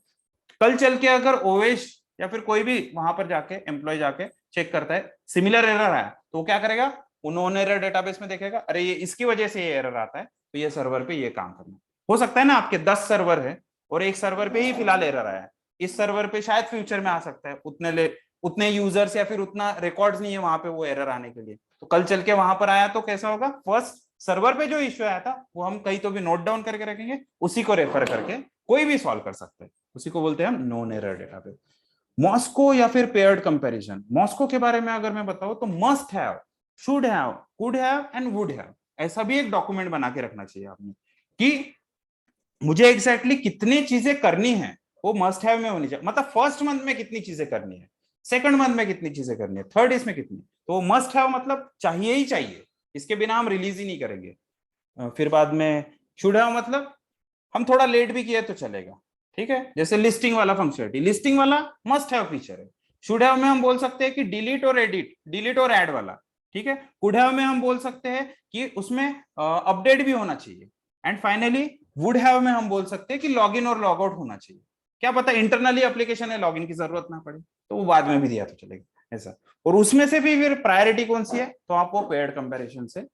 कल चल के अगर ओएस या फिर कोई भी वहां पर जाके एम्प्लॉय जाके चेक करता है सिमिलर एरर आया तो वो क्या करेगा, वो नॉन एरर डेटाबेस में देखेगा, अरे ये इसकी वजह से ये एरर आता है तो ये सर्वर पे ये काम करना। हो सकता है ना आपके 10 सर्वर है और एक सर्वर पे ही फिलहाल एरर आया है, इस सर्वर पे शायद फ्यूचर में आ सकता है, उतने यूजर्स या फिर उतना रिकॉर्ड्स नहीं है वहां पे वो एरर आने के लिए, तो कल चल के वहां पर आया तो कैसा होगा, फर्स्ट सर्वर पे जो इश्यू आया था वो हम कहीं तो भी नोट डाउन करके रखेंगे, उसी को रेफर करके कोई भी सॉल्व कर सकते हैं, उसी को बोलते हैं हम नॉन एरर डेटाबेस। मॉस्को या फिर पेयर्ड कंपैरिजन, मॉस्को के बारे में अगर मैं बताऊं तो must have, should have, could have and would have, ऐसा भी एक डॉक्यूमेंट बना के रखना चाहिए आपने कि मुझे एग्जैक्टली कितनी चीजें करनी है, वो मस्ट हैव में होनी चाहिए, मतलब फर्स्ट मंथ में कितनी चीजें करनी है, सेकंड मंथ में कितनी चीजें करनी है, थर्ड इसमें कितनी, तो वो मस्ट हैव मतलब चाहिए ही चाहिए, इसके बिना हम रिलीज ही नहीं करेंगे। फिर बाद में शुड हैव मतलब हम थोड़ा लेट भी किए तो चलेगा, ठीक है, जैसे लिस्टिंग वाला फंक्शनलिटी, लिस्टिंग वाला मस्ट हैव फीचर है। शुड हैव में हम बोल सकते हैं कि डिलीट और एडिट, डिलीट और ऐड वाला, ठीक है। कुड हैव में हम बोल सकते हैं कि उसमें अपडेट भी होना चाहिए। एंड फाइनली वुड हैव में हम बोल सकते हैं कि लॉगिन और लॉग आउट होना चाहिए, क्या पता इंटरनली एप्लीकेशन है लॉगिन की जरूरत ना पड़े तो वो बाद में भी दिया तो चलेगा ऐसा। और उसमें से भी फिर प्रायोरिटी कौन सी है, तो आप वो पेयर्ड कंपैरिजन से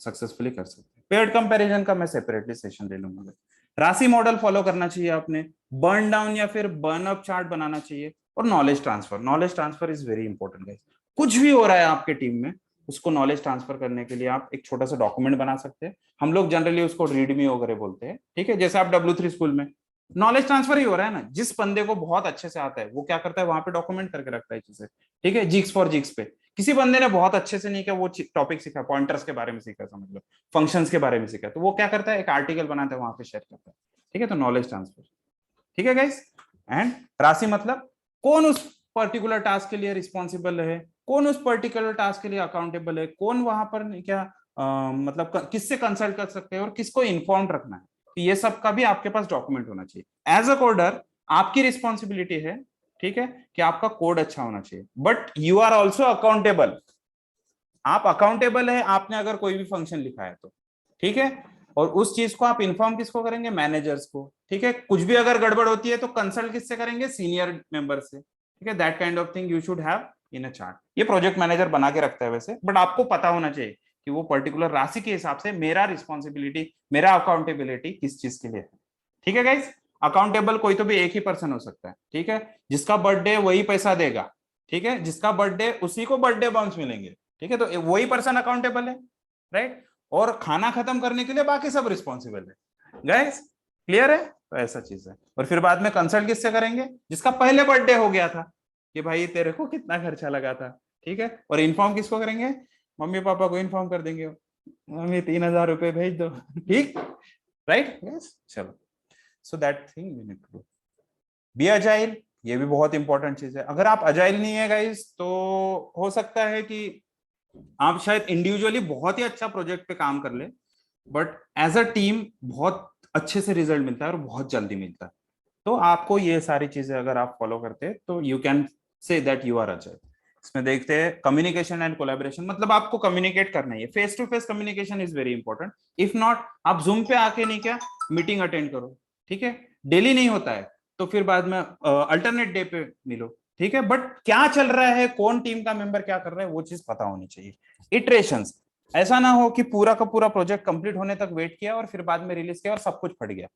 सक्सेसफुली कर सकते हैं। पेयर्ड कंपैरिजन का मैं सेपरेटली सेशन ले लूंगा। राशि मॉडल फॉलो करना चाहिए आपने, बर्न डाउन या फिर बर्न अप चार्ट बनाना चाहिए, और knowledge transfer, knowledge transfer is very important guys. कुछ भी हो रहा है आपके टीम में उसको नॉलेज ट्रांसफर करने के लिए आप एक छोटा सा डॉक्यूमेंट बना सकते हैं, हम लोग जनरली उसको रीडमी वगैरह बोलते हैं, ठीक है, जैसे आप W3 स्कूल में नॉलेज ट्रांसफर ही हो रहा है ना, जिस बंदे को बहुत अच्छे से आता है वो क्या करता है वहां पे डॉक्यूमेंट करके रखता है चीजें, ठीक है, जिक्स फॉर जिक्स पे। किसी बंदे ने बहुत अच्छे से नहीं किया, वो टॉपिक सीखा, पॉइंटर्स के बारे में सीखा, समझ लो फंक्शंस के बारे में सीखा, तो वो क्या करता है एक आर्टिकल बनाता है वहां पे शेयर करता है, ठीक है, तो नॉलेज ट्रांसफर, ठीक है गाइस। एंड राशि मतलब कौन उस पर्टिकुलर टास्क के लिए रिस्पॉन्सिबल है, कौन उस पर्टिकुलर टास्क के लिए अकाउंटेबल है, कौन वहां पर क्या मतलब किससे कंसल्ट कर सकते हैं और किसको इन्फॉर्म रखना है, तो ये सब का भी आपके पास डॉक्यूमेंट होना चाहिए। एज अ कोडर आपकी रिस्पॉन्सिबिलिटी है, ठीक है, कि आपका कोड अच्छा होना चाहिए, but you are also accountable, आप अकाउंटेबल है आपने अगर कोई भी फंक्शन लिखा है तो, ठीक है, और उस चीज को आप इन्फॉर्म किसको करेंगे, मैनेजर्स को, ठीक है, कुछ भी अगर गड़बड़ होती है तो कंसल्ट किससे करेंगे, सीनियर मेंबर से, ठीक है, that kind of thing you should have in a chart. ये प्रोजेक्ट मैनेजर बना के रखता है वैसे, बट आपको पता होना चाहिए कि वो पर्टिकुलर राशि के हिसाब से मेरा रिस्पॉन्सिबिलिटी, मेरा अकाउंटेबिलिटी किस चीज के लिए है, ठीक है गाइस। अकाउंटेबल कोई तो भी एक ही पर्सन हो सकता है, ठीक है, जिसका बर्थडे वही पैसा देगा, ठीक है, जिसका बर्थडे उसी को बर्थडे बाउंस मिलेंगे, ठीक है, तो वही पर्सन अकाउंटेबल है, राइट, और खाना खत्म करने के लिए बाकी सब रिस्पॉन्सिबल है गाइस, क्लियर है, तो ऐसा चीज है। और फिर बाद में कंसल्ट किससे करेंगे, जिसका पहले बर्थडे हो गया था कि भाई तेरे को कितना खर्चा लगा था, ठीक है, और इन्फॉर्म किसको करेंगे, मम्मी पापा को इन्फॉर्म कर देंगे, हमें 3,000 रुपए भेज दो, ठीक, राइट, यस, चलो। So that thing we need to do. Be agile, ये भी बहुत इंपॉर्टेंट चीज है। अगर आप अजाइल नहीं है गाइस, तो हो सकता है कि आप शायद इंडिविजुअली बहुत ही अच्छा प्रोजेक्ट पे काम कर ले, बट एज अ टीम बहुत अच्छे से रिजल्ट मिलता है और बहुत जल्दी मिलता है। तो आपको ये सारी चीजें अगर आप फॉलो करते हैं तो you can say that you are agile. इसमें देखते हैं कम्युनिकेशन एंड कोलैबोरेशन, मतलब आपको कम्युनिकेट करना है, face to face communication is very important. If not, आप जूम पे आके नहीं क्या मीटिंग अटेंड करो, ठीक है, डेली नहीं होता है तो फिर बाद में अल्टरनेट डे पे मिलो, ठीक है, बट क्या चल रहा है, कौन टीम का मेंबर क्या कर रहा है, वो चीज पता होनी चाहिए। इटरेशंस, ऐसा ना हो कि पूरा का पूरा प्रोजेक्ट कंप्लीट होने तक वेट किया और फिर बाद में रिलीज किया और सब कुछ फट गया,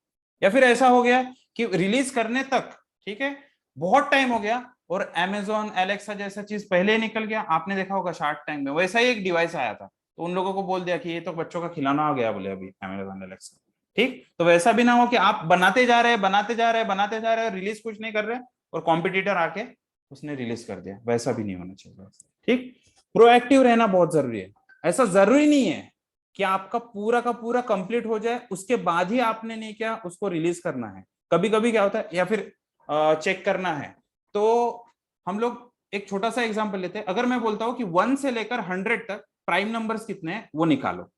या फिर ऐसा हो गया कि रिलीज करने तक, ठीक है, बहुत टाइम हो गया और Amazon एलेक्सा जैसा चीज पहले ही निकल गया। आपने देखा होगा शार्क टैंक में वैसा ही एक डिवाइस आया था, तो उन लोगों को बोल दिया कि ये तो बच्चों का खिलौना आ गया बोले अभी Amazon एलेक्सा, ठीक। तो वैसा भी ना हो कि आप बनाते जा रहे हैं बनाते जा रहे हैं बनाते जा रहे हैं, रिलीज कुछ नहीं कर रहे और कॉम्पिटिटर आके उसने रिलीज कर दिया, वैसा भी नहीं होना चाहिए, ठीक। प्रोएक्टिव रहना बहुत जरूरी है। ऐसा जरूरी नहीं है कि आपका पूरा का पूरा कंप्लीट हो जाए उसके बाद ही आपने नहीं क्या उसको रिलीज करना है। कभी कभी क्या होता है, या फिर चेक करना है, तो हम लोग एक छोटा सा एग्जांपल लेते हैं। अगर मैं बोलता हूं कि 1 से लेकर 100 तक प्राइम नंबर्स कितने हैं वो निकालो,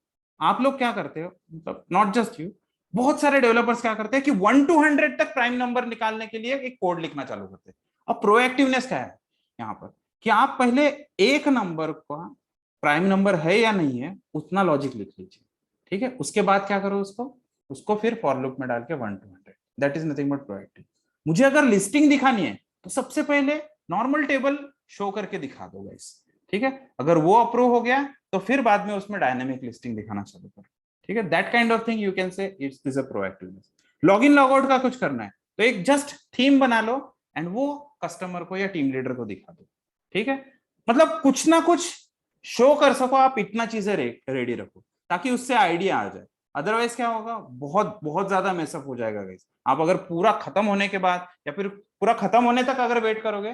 आप लोग क्या करते हो, मतलब नॉट जस्ट यू, बहुत सारे डेवलपर्स क्या करते हैं कि 1 to 100 तक प्राइम नंबर निकालने के लिए एक कोड लिखना चालू करते हैं। अब प्रोएक्टिवनेस क्या है यहाँ पर, कि आप पहले एक नंबर का प्राइम नंबर है या नहीं है उतना लॉजिक लिख लीजिए, ठीक है, उसके बाद क्या करो, उसको उसको फिर फॉर लूप में डाल के 1 to 100, that is nothing but proactive. मुझे अगर लिस्टिंग दिखानी है तो सबसे पहले नॉर्मल टेबल शो करके दिखा दो गाइस, ठीक है, अगर वो अप्रूव हो गया तो फिर बाद में उसमें डायनेमिक लिस्टिंग दिखाना चालू करो, ठीक है, that kind of thing you can से it's is a proactiveness. Log in log out का कुछ करना है तो एक जस्ट थीम बना लो एंड वो कस्टमर को या टीम लीडर को दिखा दो, ठीक है, मतलब कुछ ना कुछ शो कर सको आप, इतना चीजें रेडी रखो ताकि उससे आइडिया आ जाए। अदरवाइज क्या होगा, बहुत बहुत ज्यादा मेसअप हो जाएगा गाइस। आप अगर पूरा खत्म होने के बाद या फिर पूरा खत्म होने तक अगर वेट करोगे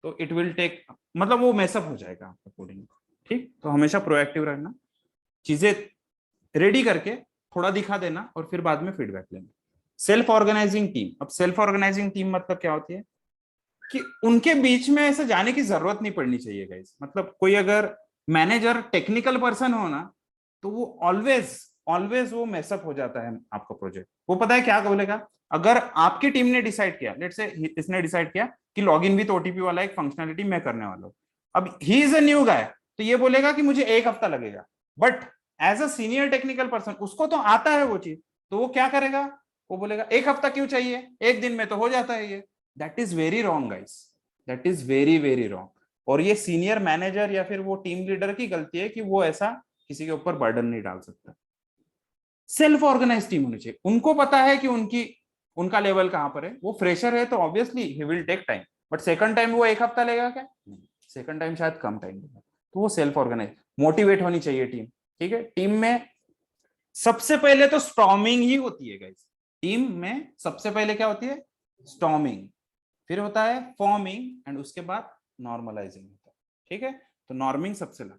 तो इट विल टेक, मतलब वो मेसअप हो जाएगा आपका कोडिंग, ठीक। तो हमेशा प्रोएक्टिव रहना, चीजें रेडी करके थोड़ा दिखा देना और फिर बाद में फीडबैक लेना। सेल्फ ऑर्गेनाइजिंग टीम, अब सेल्फ ऑर्गेनाइजिंग टीम मतलब क्या होती है कि उनके बीच में ऐसे जाने की जरूरत नहीं पड़नी चाहिए गाइस। मतलब कोई अगर मैनेजर टेक्निकल पर्सन हो ना तो वो ऑलवेज ऑलवेज वो मेसअप हो जाता है आपका प्रोजेक्ट। वो पता है क्या बोलेगा, अगर आपकी टीम ने डिसाइड किया, लेट्स से इसने डिसाइड किया कि लॉगिन विद ओटीपी वाला एक फंक्शनलिटी मैं करने वाला हूं, अब he is a new guy, तो ये बोलेगा कि मुझे 1 हफ्ता लगेगा, but as a senior technical person उसको तो आता है वो चीज, तो वो क्या करेगा, वो बोलेगा 1 हफ्ता क्यों चाहिए, 1 दिन में तो हो जाता है ये। That is very wrong guys, that is very very wrong. और ये सीनियर मैनेजर या फिर वो टीम लीडर की गलती है कि वो ऐसा किसी के ऊपर बर्डन नहीं डाल सकता। सेल्फ ऑर्गेनाइज टीम होनी चाहिए, उनको पता है कि उनका लेवल कहां पर है। वो फ्रेशर है तो obviously he will take time, but second time वो 1 हफ्ता लेगा क्या, सेकंड टाइम शायद कम टाइम लेगा। तो वो सेल्फ ऑर्गेनाइज, मोटिवेट होनी चाहिए टीम, ठीक है। टीम में सबसे पहले तो स्टॉर्मिंग ही होती है गाइस, टीम में सबसे पहले क्या होती है, स्टॉर्मिंग, फिर होता है फॉर्मिंग एंड उसके बाद नॉर्मलाइजिंग होता है, ठीक है। तो नॉर्मिंग सबसे लग,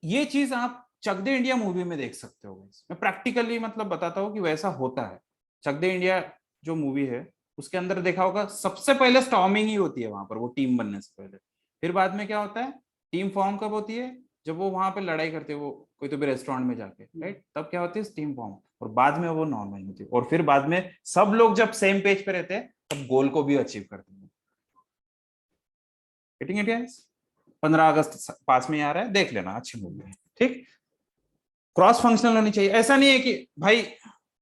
ये चीज आप चक दे इंडिया मूवी में देख सकते हो। मैं प्रैक्टिकली मतलब बताता हूँ कि वैसा होता है। चक दे इंडिया जो मूवी है उसके अंदर देखा होगा सबसे पहले स्टॉर्मिंग ही होती है वहां पर, वो टीम बनने से पहले। फिर बाद में क्या होता है, टीम फॉर्म कब होती है, जब वो वहां पर लड़ाई करते हैं वो कोई तो भी रेस्टोरेंट में जाके, राइट, तब क्या होती है टीम फॉर्म, और बाद में वो नॉर्मल होती है, और फिर बाद में सब लोग जब सेम पेज पे रहते हैं तब गोल को भी अचीव करते हैं। Getting it guys? 15 अगस्त पास में आ रहा है, देख लेना, अच्छी मूवी है, ठीक। क्रॉस फंक्शनल होनी चाहिए, ऐसा नहीं है कि भाई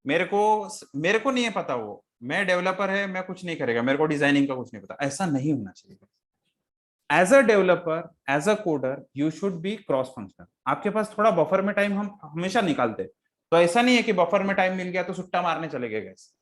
मेरे को मेरे को नहीं है पता, वो मैं डेवलपर है मैं कुछ नहीं करेगा, मेरे को डिजाइनिंग का कुछ नहीं पता, ऐसा नहीं होना चाहिए। As a developer as a coder you should be cross functional. आपके पास थोड़ा बफर में टाइम हम हमेशा निकालते हैं, तो ऐसा नहीं है कि बफर में टाइम मिल गया तो सुट्टा मारने चले गए gas,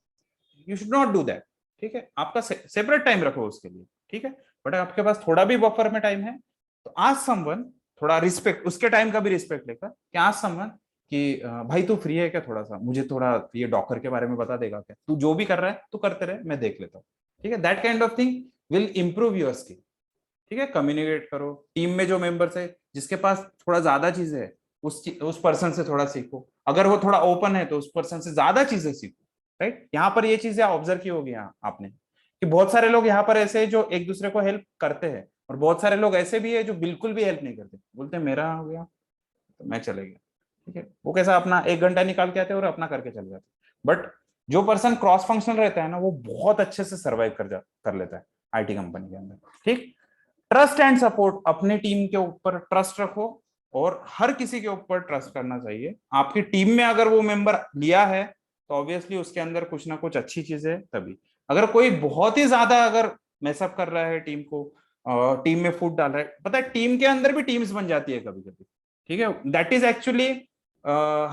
you should not do that, ठीक है। आपका सेपरेट टाइम रखो उसके लिए, ठीक है। बट आपके पास थोड़ा भी बफर में टाइम है तो आज समवन, थोड़ा रिस्पेक्ट, उसके टाइम का भी रिस्पेक्ट लेकर कि आज समवन कि भाई तू फ्री है क्या, थोड़ा सा मुझे थोड़ा ये डॉकर के बारे में बता देगा क्या, तू जो भी कर रहा है तू करते रहे मैं देख लेता हूँ, ठीक है। That kind of thing will improve your skill, ठीक है। कम्युनिकेट करो टीम में, जो मेंबर्स है जिसके पास थोड़ा ज्यादा चीजें है उस पर्सन से थोड़ा सीखो, अगर वो थोड़ा ओपन है तो उस पर्सन से ज्यादा चीजें सीखो, राइट। यहाँ पर ये चीजें ऑब्जर्व की होगी आपने कि बहुत सारे लोग यहाँ पर ऐसे जो एक दूसरे को हेल्प करते हैं, और बहुत सारे लोग ऐसे भी है जो बिल्कुल भी हेल्प नहीं करते, बोलते मेरा हो गया तो मैं चले गया, ठीक है। वो कैसा अपना 1 घंटा निकाल के आते हैं और अपना करके चले जाते हैं। बट जो पर्सन क्रॉस फंक्शनल रहता है ना, वो बहुत अच्छे से सर्वाइव कर लेता है आईटी कंपनी के अंदर, ठीक। ट्रस्ट एंड सपोर्ट, अपनी टीम के ऊपर ट्रस्ट रखो, और हर किसी के ऊपर ट्रस्ट करना चाहिए। आपकी टीम में अगर वो मेंबर लिया है तो ऑब्वियसली उसके अंदर कुछ ना कुछ अच्छी चीज है तभी। अगर कोई बहुत ही ज्यादा अगर मैसअप कर रहा है टीम को, टीम में फूट डाल रहा है, पता है टीम के अंदर भी टीम्स बन जाती है कभी कभी, ठीक है। That is actually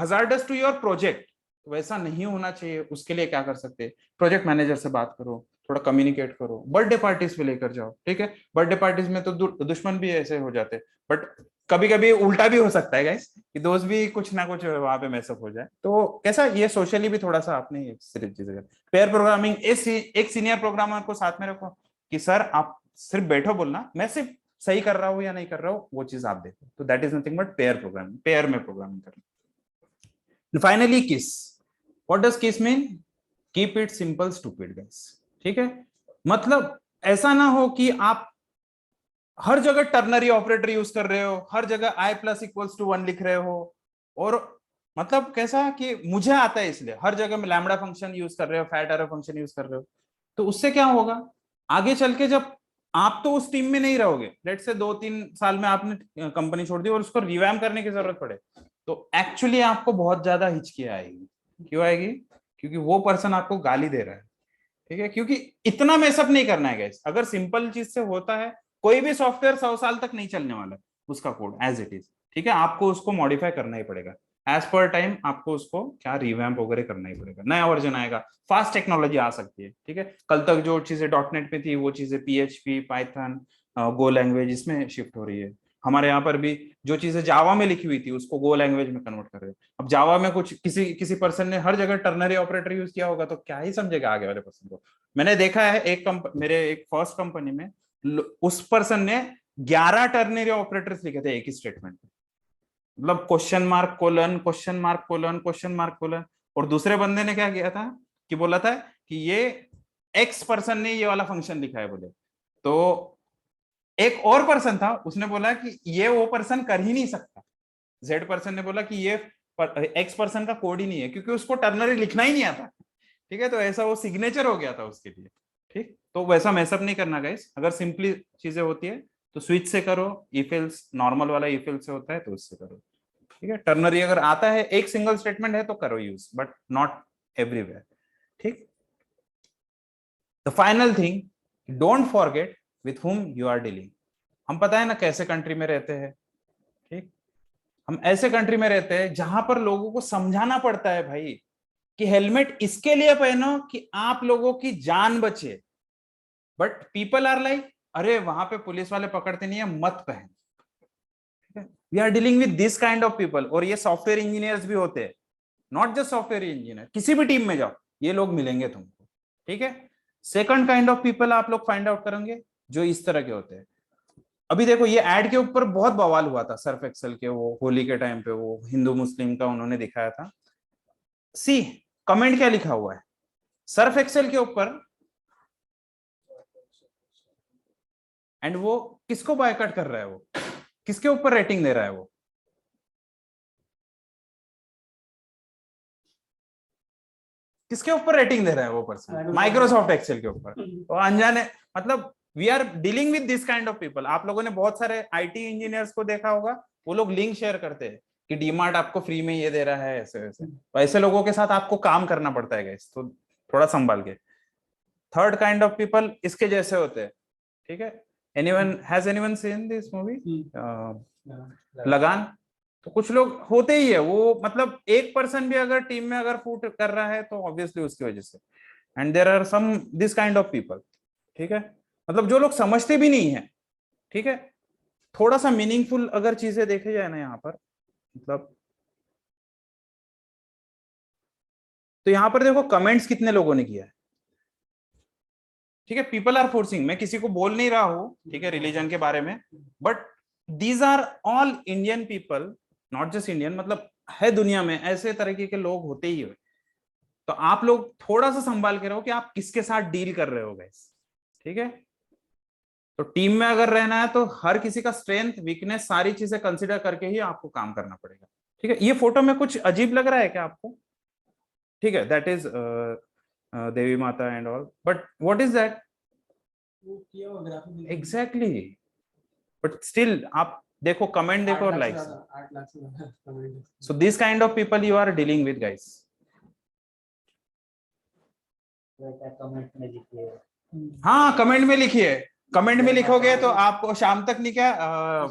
hazardous to your project, वैसा नहीं होना चाहिए। उसके लिए क्या कर सकते हैं, प्रोजेक्ट मैनेजर से बात करो, थोड़ा कम्युनिकेट करो, बर्थडे पार्टीज पे लेकर जाओ, ठीक है। बर्थडे पार्टीज में तो दुश्मन भी ऐसे हो जाते हैं, बट कभी कभी उल्टा भी हो सकता है गाइस, कि दोस्त भी कुछ ना कुछ वहां पे मैसअप हो जाए, तो कैसा ये सोशली भी थोड़ा सा आपने सिर्फ चीजें पेयर प्रोग्रामिंग, एक सीनियर प्रोग्रामर को साथ में रखो कि सर आप सिर्फ बैठो बोलना, मैं सिर्फ सही कर रहा हूँ या नहीं कर रहा हूँ वो चीज आप देखो, तो that is nothing but pair programming, pair में प्रोग्रामिंग करना। फाइनली किस, व्हाट डज किस mean, keep it simple stupid guys, ठीक है। मतलब ऐसा ना हो कि आप हर जगह टर्नरी ऑपरेटर यूज कर रहे हो, हर जगह आई प्लस इक्वल्स टू 1 लिख रहे हो, और मतलब कैसा कि मुझे आता है इसलिए हर जगह में लैम्बडा फंक्शन यूज कर रहे हो, फैट एरर फंक्शन यूज कर रहे हो, तो उससे क्या होगा आगे चल के, जब आप तो उस टीम में नहीं रहोगे, लेट से 2-3 साल में आपने कंपनी छोड़ दी और उसको रिवैम करने की जरूरत पड़े, तो एक्चुअली आपको बहुत ज्यादा हिचकी आएगी। क्यों आएगी, क्योंकि वो पर्सन आपको गाली दे रहा है, ठीक है। क्योंकि इतना मैसअप नहीं करना है गाइस, अगर सिंपल चीज से होता है, कोई भी सॉफ्टवेयर 100 साल तक नहीं चलने वाला उसका कोड एज इट इज, ठीक है। आपको उसको मॉडिफाई करना ही पड़ेगा एज पर टाइम, आपको उसको क्या रिवैम्प वगैरह करना ही पड़ेगा, नया वर्जन आएगा, फास्ट टेक्नोलॉजी आ सकती है, ठीक है। कल तक जो चीजें डॉटनेट में थी वो चीजें पीएचपी, पाइथन, गो लैंग्वेज इसमें शिफ्ट हो रही है। हमारे यहाँ पर भी जो चीजें जावा में लिखी हुई थी उसको गो लैंग्वेज में कन्वर्ट कर रहे हैं। अब जावा में कुछ किसी किसी पर्सन ने हर जगह टर्नरी ऑपरेटर यूज किया होगा तो क्या ही समझेगा आगे वाले पर्सन को। मैंने देखा है मेरे एक फर्स्ट कंपनी में उस पर्सन ने 11 टर्नरी ऑपरेटर्स लिखे थे एक ही स्टेटमेंट में, मतलब question mark colon, question mark colon, question mark colon. और दूसरे बंदे ने क्या किया था कि बोला था कि ये एक्स पर्सन ने ये वाला फंक्शन लिखा है बोले, तो एक और पर्सन था उसने बोला कि ये वो पर्सन कर ही नहीं सकता, जेड पर्सन ने बोला कि ये एक्स पर्सन का कोड ही नहीं है, क्योंकि उसको टर्नरी लिखना ही नहीं आता, ठीक है। तो ऐसा वो सिग्नेचर हो गया था उसके लिए, ठीक। तो वैसा मैसअप नहीं करना गाइस, अगर सिंपली चीजें होती है तो स्विच से करो, इफ एल्स नॉर्मल वाला इफ एल्स से होता है तो उससे करो, ठीक है। टर्नरी अगर आता है एक सिंगल स्टेटमेंट है तो करो यूज, बट नॉट एवरीवेयर, ठीक। The final thing, don't forget with whom you are dealing. हम पता है ना कैसे कंट्री में रहते हैं, ठीक। हम ऐसे कंट्री में रहते हैं जहां पर लोगों को समझाना पड़ता है भाई कि हेलमेट इसके लिए पहनो कि आप लोगों की जान बचे, बट पीपल आर लाइक अरे वहां पे पुलिस वाले पकड़ते नहीं है मत पहन, ठीक है। We are dealing with this kind of people, और ये सॉफ्टवेयर इंजीनियर्स भी होते हैं, नॉट जस्ट सॉफ्टवेयर इंजीनियर, किसी भी टीम में जाओ ये लोग मिलेंगे तुमको, ठीक है। सेकंड काइंड ऑफ पीपल आप लोग फाइंड आउट करेंगे जो इस तरह के होते हैं। अभी देखो ये एड के ऊपर बहुत बवाल हुआ था, सर्फ एक्सेल के, वो होली के टाइम पे वो हिंदू मुस्लिम का उन्होंने दिखाया था। सी कमेंट क्या लिखा हुआ है सर्फ एक्सेल के ऊपर, एंड वो किसको बायकॉट कर रहा है, वो किसके ऊपर रेटिंग दे रहा है, वो किसके ऊपर रेटिंग दे रहा है वो पर्सन, माइक्रोसॉफ्ट एक्सेल के ऊपर। तो अनजाने, मतलब we are dealing with this kind of people. आप लोगों ने बहुत सारे आईटी इंजीनियर्स को देखा होगा, वो लोग लिंक शेयर करते हैं कि डीमार्ट आपको फ्री में ये दे रहा है, ऐसे वैसे, तो ऐसे लोगों के साथ आपको काम करना पड़ता है गाइस, तो थोड़ा संभाल के। थर्ड काइंड ऑफ पीपल इसके जैसे होते हैं, ठीक है। एनीवन सीन दिस मूवी लगान? तो कुछ लोग होते ही है वो, मतलब एक पर्सन भी अगर टीम में अगर फूट कर रहा है तो ऑब्वियसली उसकी वजह से, and there are some this kind of people, ठीक है। मतलब जो लोग समझते भी नहीं है, ठीक है। थोड़ा सा मीनिंगफुल अगर चीजें देखे जाए ना यहाँ पर, मतलब तो यहाँ पर देखो कमेंट्स कितने लोगों ने किया है, ठीक है। पीपल आर फोर्सिंग, मैं किसी को बोल नहीं रहा हूं, ठीक है, रिलीजन के बारे में, but these are all Indian people, not just Indian, मतलब है दुनिया में ऐसे तरीके के लोग होते ही है। तो आप लोग थोड़ा सा संभाल के रहो कि आप किसके साथ डील कर रहे हो गाइस, ठीक है। तो टीम में अगर रहना है तो हर किसी का स्ट्रेंथ वीकनेस सारी चीजें कंसिडर करके ही आपको काम करना पड़ेगा, ठीक है। ये फोटो में कुछ अजीब लग रहा है क्या आपको? ठीक है, दैट इज देवी माता and all, but what is that? Exactly, but still आप देखो, कमेंट देखो और like. So this kind of people you are dealing with guys. हाँ, कमेंट में लिखिए, कमेंट में लिखोगे तो आपको शाम तक नहीं क्या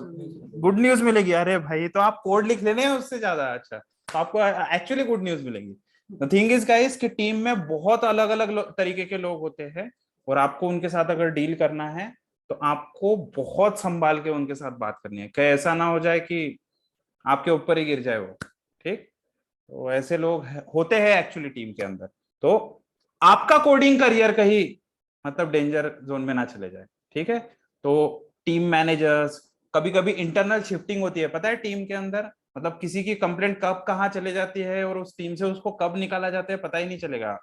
गुड न्यूज मिलेगी। अरे भाई, तो आप कोड लिख लेने हैं उससे ज्यादा अच्छा, तो आपको एक्चुअली गुड न्यूज मिलेगी। द थिंग इज गाइस कि टीम में बहुत अलग अलग तरीके के लोग होते हैं, और आपको उनके साथ अगर डील करना है तो आपको बहुत संभाल के उनके साथ बात करनी है, कहीं ऐसा ना हो जाए कि आपके ऊपर ही गिर जाए वो, ठीक। तो ऐसे लोग होते हैं एक्चुअली टीम के अंदर, तो आपका कोडिंग करियर कहीं मतलब डेंजर जोन में ना चले जाए, ठीक है। तो टीम मैनेजर्स, कभी कभी इंटरनल शिफ्टिंग होती है, पता है टीम के अंदर, मतलब किसी की कंप्लेंट कब कहाँ चले जाती है और उस टीम से उसको कब निकाला जाता है पता ही नहीं चलेगा,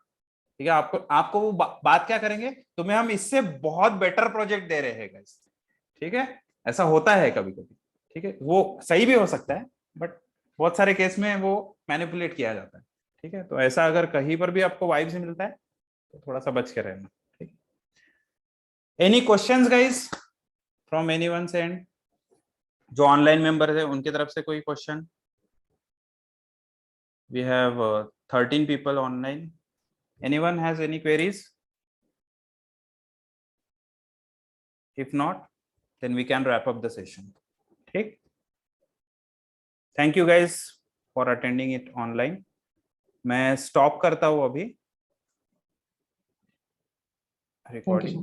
ठीक है। आपको आपको वो बात क्या करेंगे, तुम्हें हम इससे बहुत बेटर प्रोजेक्ट दे रहे हैं गाइस, ठीक है। ऐसा होता है कभी कभी, ठीक है, वो सही भी हो सकता है, बट बहुत सारे केस में वो मैनिपुलेट किया जाता है, ठीक है। तो ऐसा अगर कहीं पर भी आपको वाइब से मिलता है तो थोड़ा सा बच के रहना, ठीक। Any questions guys from anyone and? जो ऑनलाइन मेंबर है उनकी तरफ से कोई question? We have 13 people online. Anyone has any queries? If not then we can wrap up the session, ठीक। Thank you guys for attending it online. मैं स्टॉप करता हूँ अभी रिकॉर्डिंग।